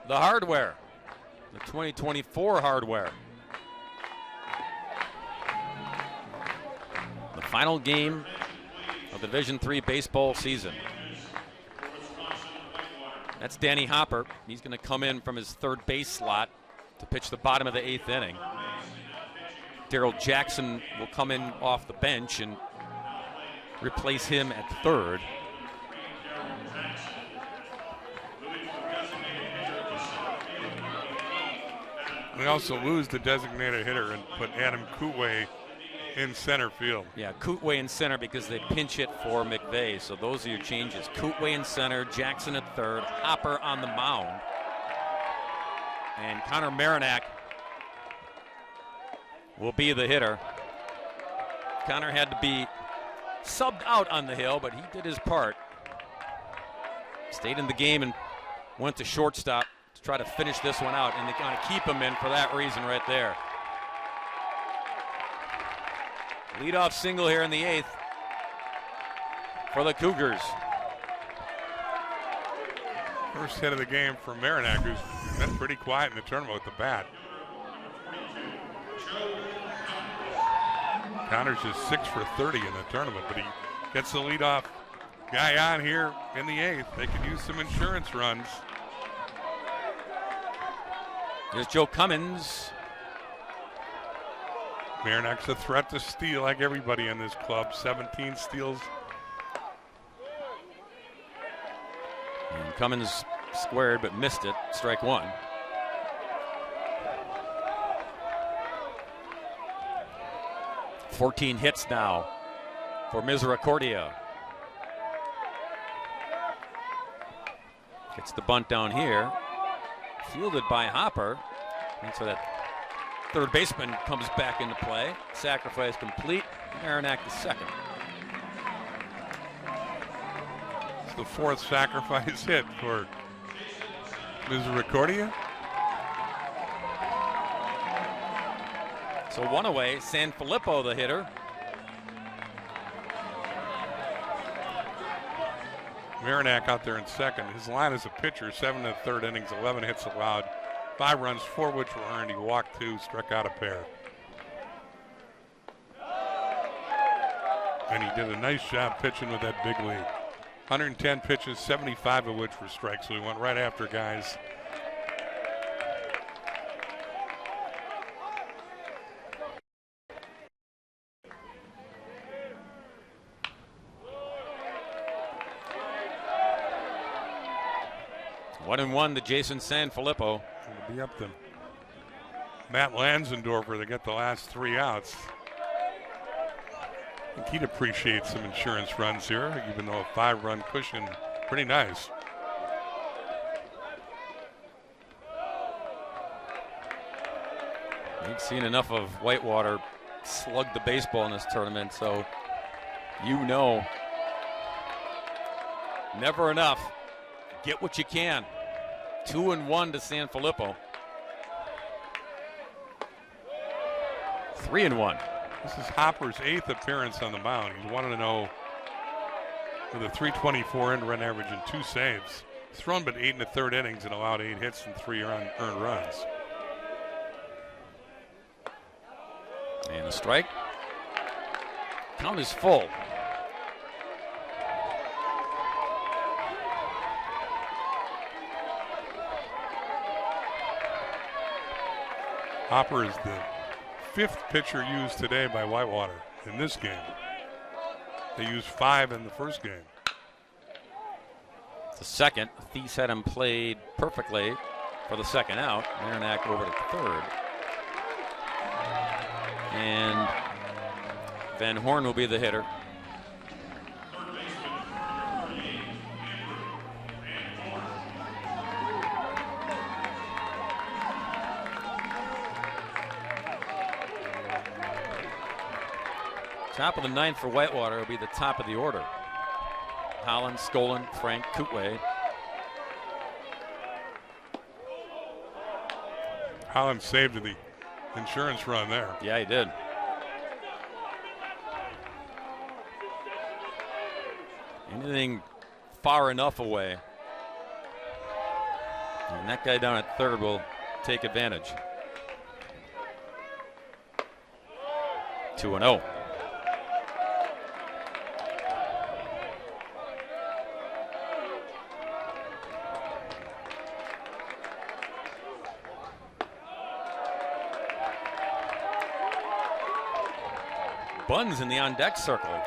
The hardware, the 2024 hardware. The final game of the Division III baseball season. That's Danny Hopper. He's going to come in from his third base slot to pitch the bottom of the 8th inning. Daryl Jackson will come in off the bench and replace him at third. We also lose the designated hitter and put Adam Kootway in center field. Yeah, Kootway in center because they pinch hit for McVeigh. So those are your changes. Kootway in center, Jackson at third, Hopper on the mound. And Connor Marinack will be the hitter. Connor had to be subbed out on the hill, but he did his part. Stayed in the game and went to shortstop to try to finish this one out, and they're going to keep him in for that reason right there. Leadoff single here in the 8th for the Cougars. First hit of the game for Marinack, who's been pretty quiet in the tournament with the bat. Connor's just 6 for 30 in the tournament, but he gets the leadoff guy on here in the 8th. They could use some insurance runs. Here's Joe Cummins. Marinack's a threat to steal like everybody in this club. 17 steals. And Cummins squared but missed it. Strike one. "14 hits now for Misericordia. Gets the bunt down here. Fielded by Hopper. And so that third baseman comes back into play. Sacrifice complete. Marinack the second. It's the 4th sacrifice hit for Misericordia. So one away, San Filippo the hitter. Marinack out there in second. His line as a pitcher, 7 1/3 innings, 11 hits allowed, 5 runs, 4 which were earned. He walked 2, struck out a pair. And he did a nice job pitching with that big lead. 110 pitches, 75 of which were strikes, so he went right after guys. One and one to Jason San Filippo. It'll be up to Matt Lanzendorfer to get the last 3 outs. I think he'd appreciate some insurance runs here, even though a 5-run cushion, pretty nice. You've seen enough of Whitewater slug the baseball in this tournament, so you know never enough. Get what you can. 2-1 to San Filippo. 3-1. This is Hopper's 8th appearance on the mound. He's 1-0 with a .324 earned run average and 2 saves. He's thrown but 8 1/3 innings and allowed 8 hits and 3 earned runs. And a strike. Count is full. Hopper is the 5th pitcher used today by Whitewater in this game. They used 5 in the first game. The second. Thies had him played perfectly for the second out. Marinac over to third. And Van Horn will be the hitter. Top of the 9th for Whitewater will be the top of the order. Holland, Skolin, Frank, Kootway. Holland saved the insurance run there. Yeah, he did. Anything far enough away, and that guy down at third will take advantage. 2-0. Buns in the on-deck circle.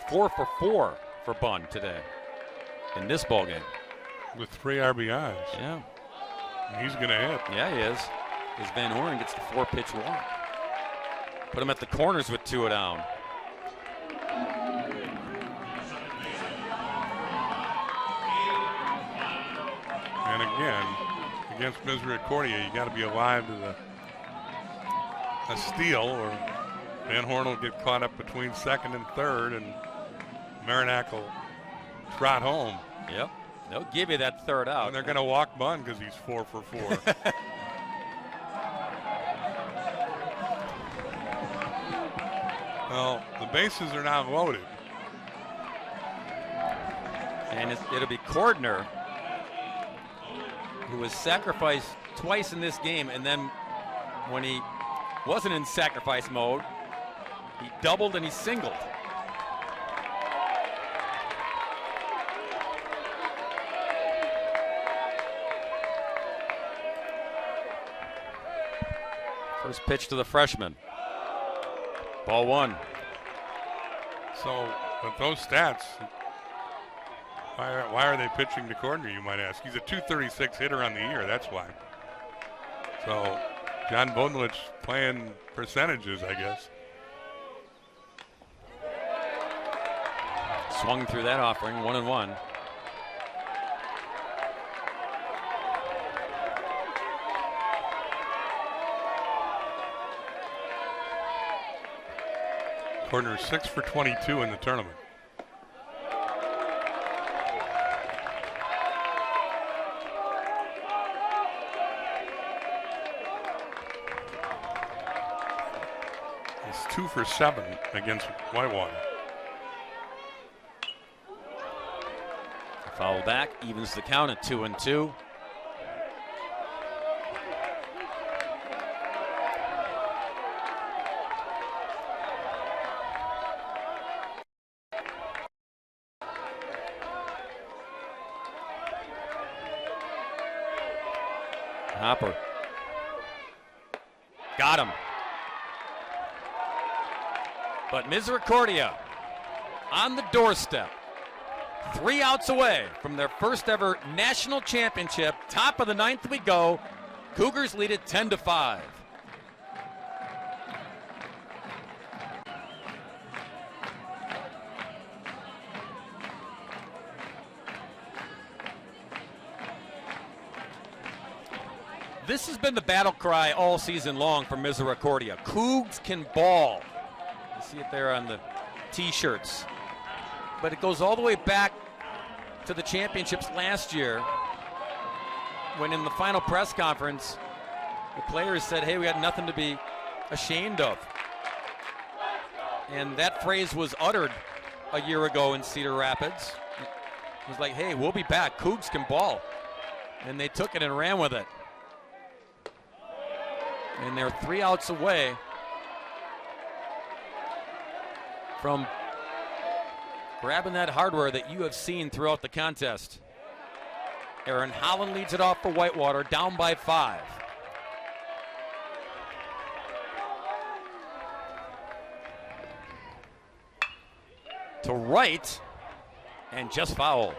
4 for 4 for Bunn today in this ball game. With 3 RBIs. Yeah. He's going to hit. Yeah, he is. As Van Horn gets the 4-pitch walk. Put him at the corners with 2 down. And again, against Misericordia, you got to be alive to a steal, or Van Horn will get caught up between second and third, and Marinac will trot home. Yep. They'll give you that third out. And they're going to walk Bunn because he's 4 for 4. Well, the bases are now loaded. And it'll be Cordner, who was sacrificed twice in this game, and then when he wasn't in sacrifice mode, he doubled and he singled. First pitch to the freshman. Ball 1. So with those stats, why are they pitching to Cordner, you might ask? He's a .236 hitter on the year, that's why. So John Bodenlich playing percentages, I guess. Swung through that offering, 1-1. Cordner 6 for 22 in the tournament. He's 2 for 7 against Whitewater. Foul back, evens the count at 2-2. Hopper. Got him. But Misericordia on the doorstep. 3 outs away from their first ever national championship. Top of the 9th we go. Cougars lead it 10-5. This has been the battle cry all season long for Misericordia. Cougs can ball. You see it there on the T-shirts. But it goes all the way back to the championships last year, when in the final press conference, the players said, hey, we had nothing to be ashamed of. And that phrase was uttered a year ago in Cedar Rapids. It was like, hey, we'll be back. Cougs can ball. And they took it and ran with it. And they're 3 outs away from grabbing that hardware that you have seen throughout the contest. Aaron Holland leads it off for Whitewater, down by 5. To right, and just fouled.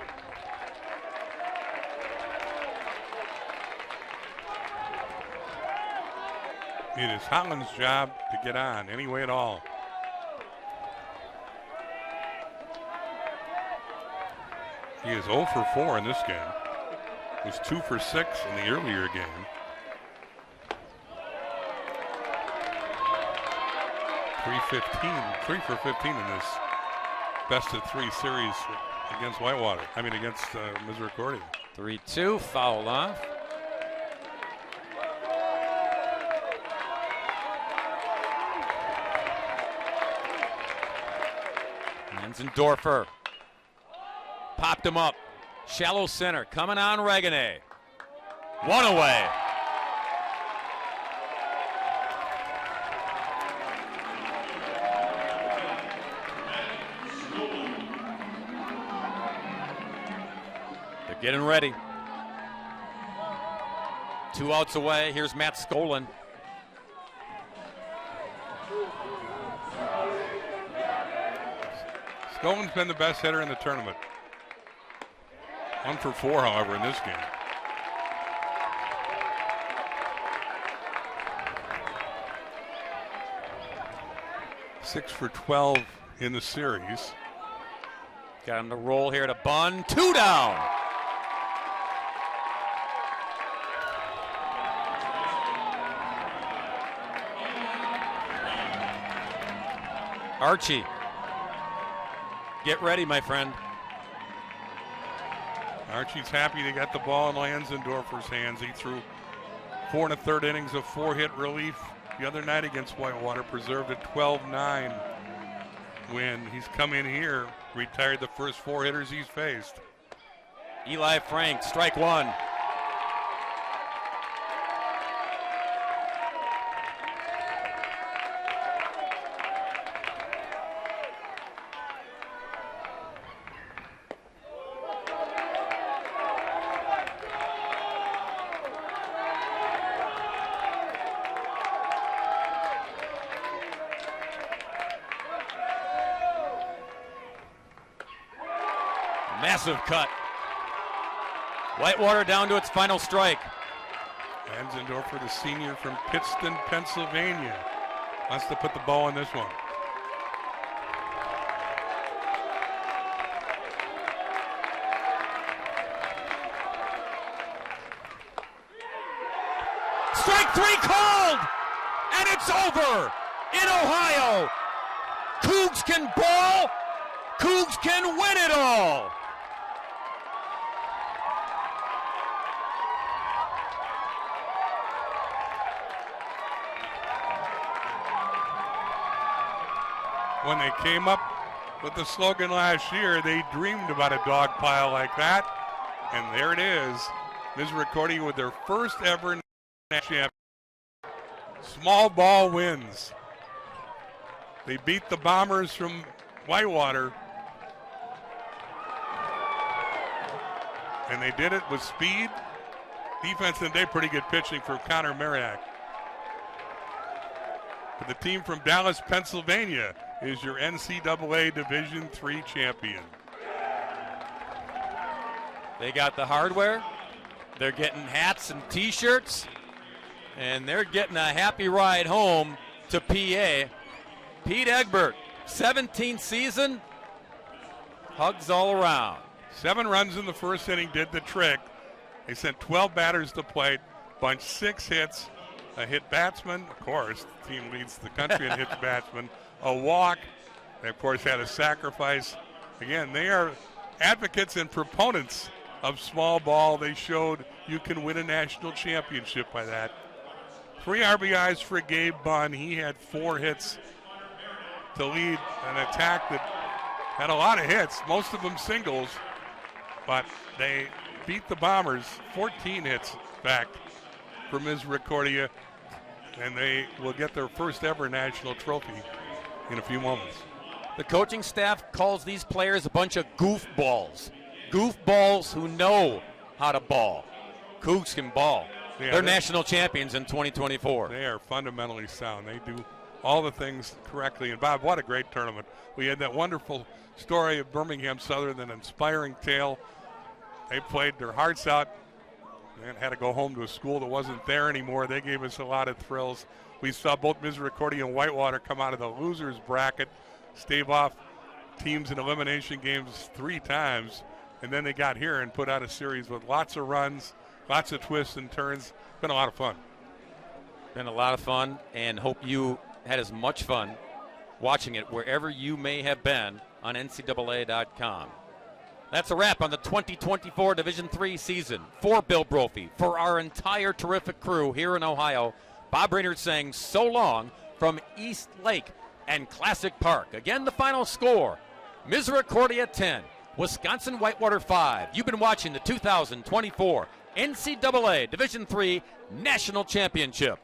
It is Holland's job to get on any way at all. He is 0 for 4 in this game. Was 2 for 6 in the earlier game. Three for 15 in this best of 3 series against Whitewater. Against Misericordia. 3-2, foul off. Enzendorfer popped him up. Shallow center coming on Regane. One away. They're getting ready. 2 outs away. Here's Matt Skolin. Scolin's been the best hitter in the tournament. 1 for 4, however, in this game. Six for 12 in the series. Got him to roll here to Bunn. 2 down. Archie. Get ready, my friend. Archie's happy to get the ball in Enzendorfer's hands. He threw 4 1/3 innings of 4-hit relief the other night against Whitewater, preserved a 12-9 win. He's come in here, retired the first 4 hitters he's faced. Eli Frank, strike 1. Massive cut. Whitewater down to its final strike. Enzendorfer, the senior from Pittston, Pennsylvania, wants to put the ball in this one. Strike 3 called, and it's over in Ohio. Cougs can ball. Cougs can win it all. When they came up with the slogan last year, they dreamed about a dog pile like that. And there it is. Misericordia with their first ever championship. Small ball wins. They beat the Bombers from Whitewater. And they did it with speed, defense, and pretty good pitching from Connor Mariak. But the team from Dallas, Pennsylvania is your NCAA Division III champion. They got the hardware. They're getting hats and T-shirts. And they're getting a happy ride home to PA. Pete Egbert, 17th season, hugs all around. 7 runs in the first inning did the trick. They sent 12 batters to plate, bunched 6 hits, a hit batsman, of course, the team leads the country in hits batsman, a walk. They, of course, had a sacrifice. Again, they are advocates and proponents of small ball. They showed you can win a national championship by that. 3 RBIs for Gabe Bunn. He had 4 hits to lead an attack that had a lot of hits, most of them singles, but they beat the Bombers 14 hits back for Misericordia, and they will get their first ever national trophy in a few moments. The coaching staff calls these players a bunch of goofballs. Goofballs who know how to ball. Cougs can ball. Yeah, they're national champions in 2024. They are fundamentally sound. They do all the things correctly. And, Bob, what a great tournament. We had that wonderful story of Birmingham Southern, an inspiring tale. They played their hearts out and had to go home to a school that wasn't there anymore. They gave us a lot of thrills. We saw both Misericordia and Whitewater come out of the losers bracket, stave off teams in elimination games 3 times, and then they got here and put out a series with lots of runs, lots of twists and turns. Been a lot of fun. Been a lot of fun, and hope you had as much fun watching it wherever you may have been on NCAA.com. That's a wrap on the 2024 Division III season. For Bill Brophy, for our entire terrific crew here in Ohio, Bob Brainerd saying so long from East Lake and Classic Park. Again, the final score, Misericordia 10, Wisconsin-Whitewater 5. You've been watching the 2024 NCAA Division III National Championship.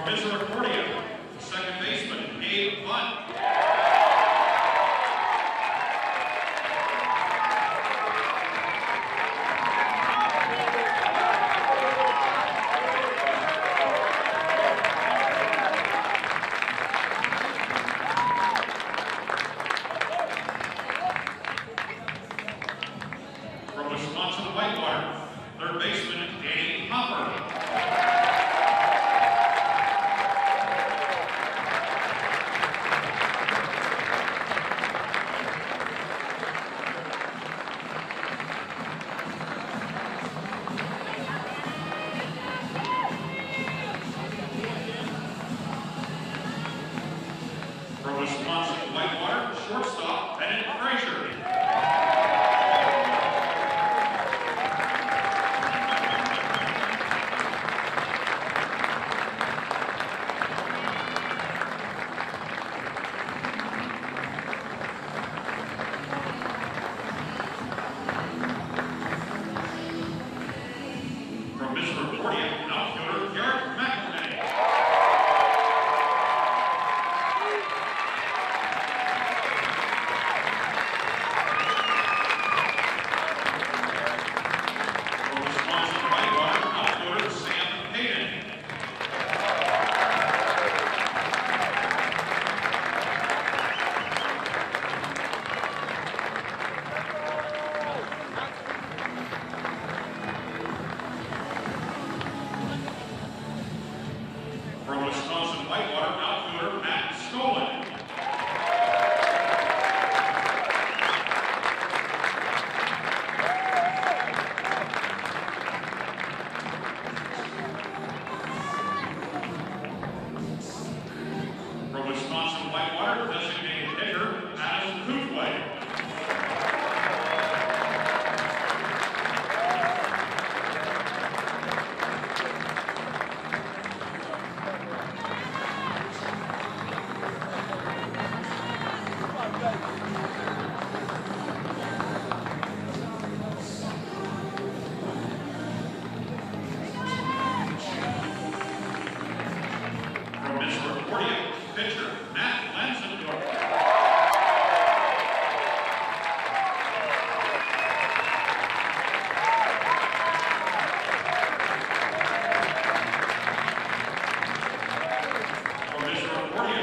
Misericordia, second baseman, Abe Butt. From Wisconsin-Whitewater, third baseman, Danny Hopper. From Wisconsin-Whitewater, shortstop, Bennett Frazier. From Misericordia, outfielder, Garrett McElhenney. From Wisconsin-Whitewater, outfielder, Sam Hayden. From Wisconsin-Whitewater, outfielder, Matt Skolin. From Wisconsin-Whitewater, designated hitter, Adam Koofway. From Misericordia, pitcher, Matt Lansendorf. From Misericordia,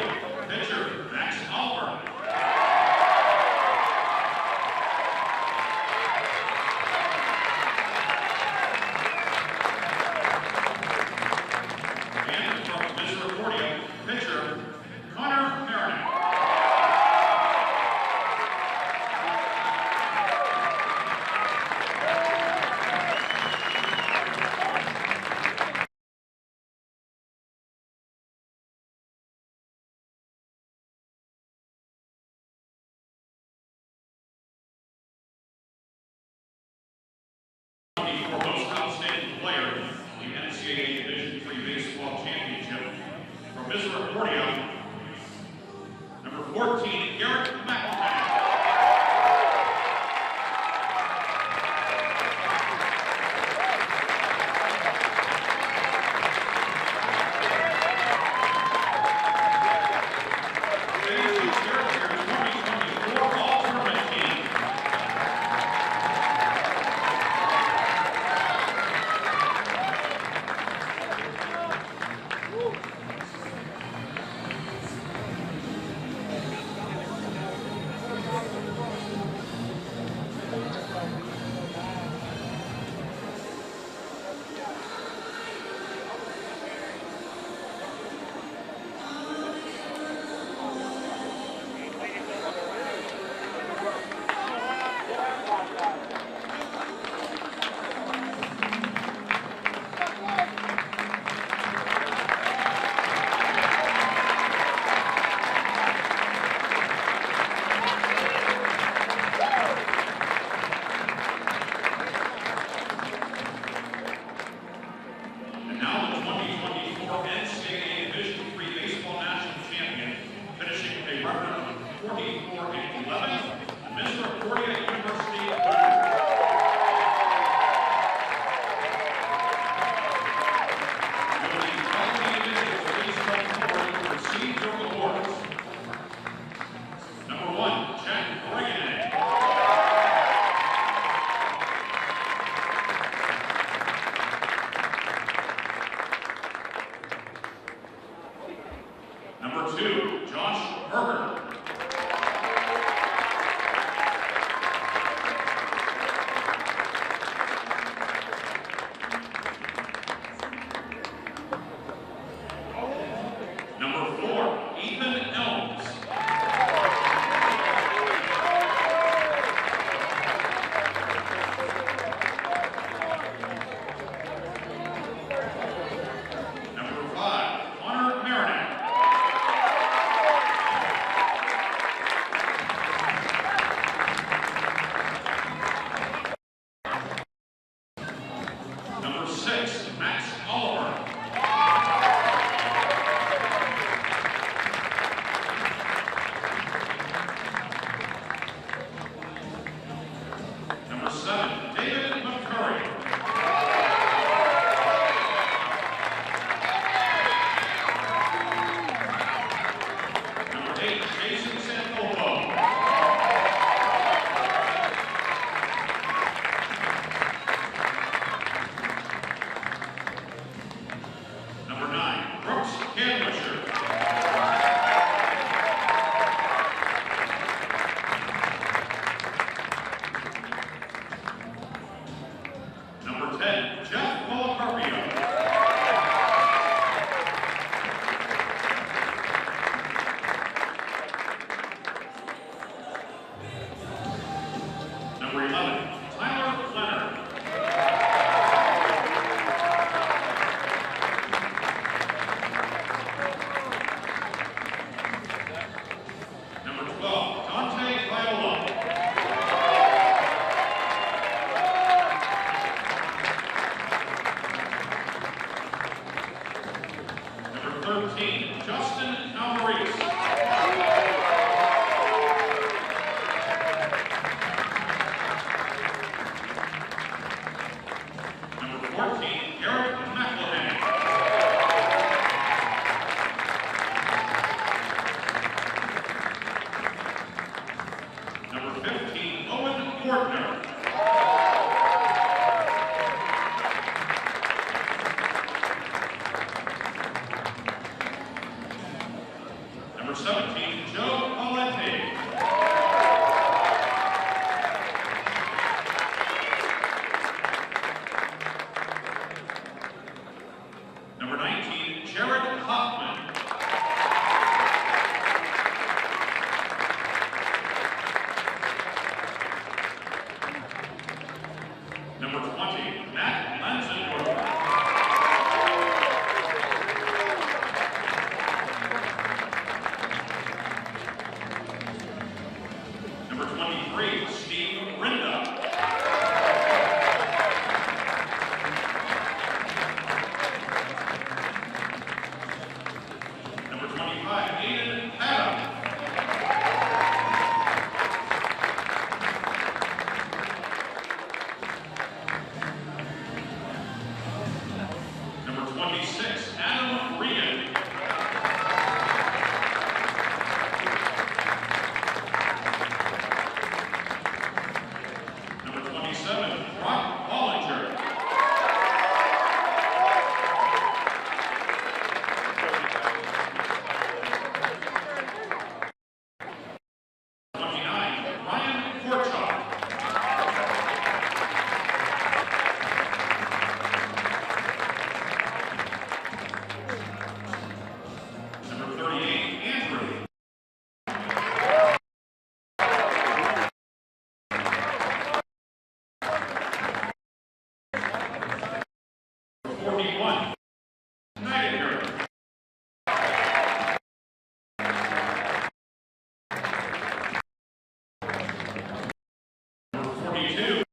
pitcher, Max Albert. And from Misericordia, pitcher, Connor Merrick. For most outstanding player in the NCAA Division III Baseball Championship. From Misericordia, number 14, Garrett McElhenney. All-tournament team. Leonard. Number 12, Dante Viola. Number 13, Justin Almaris. Number 14, Eric McElhenney. Number 15, Owen Gordner. Number 17, Joe Valente. Number 19, Jared Hoffman. Number 20, Matt Lansendorf. Number 23, Steve Rinda. Number 25, Aiden Adam. Number 26, Adam Regan. Number 27, Brock Bollinger. Number 29, Ryan Korchak. Number 38, Andrew. Number 41, Nightingale. Number 42,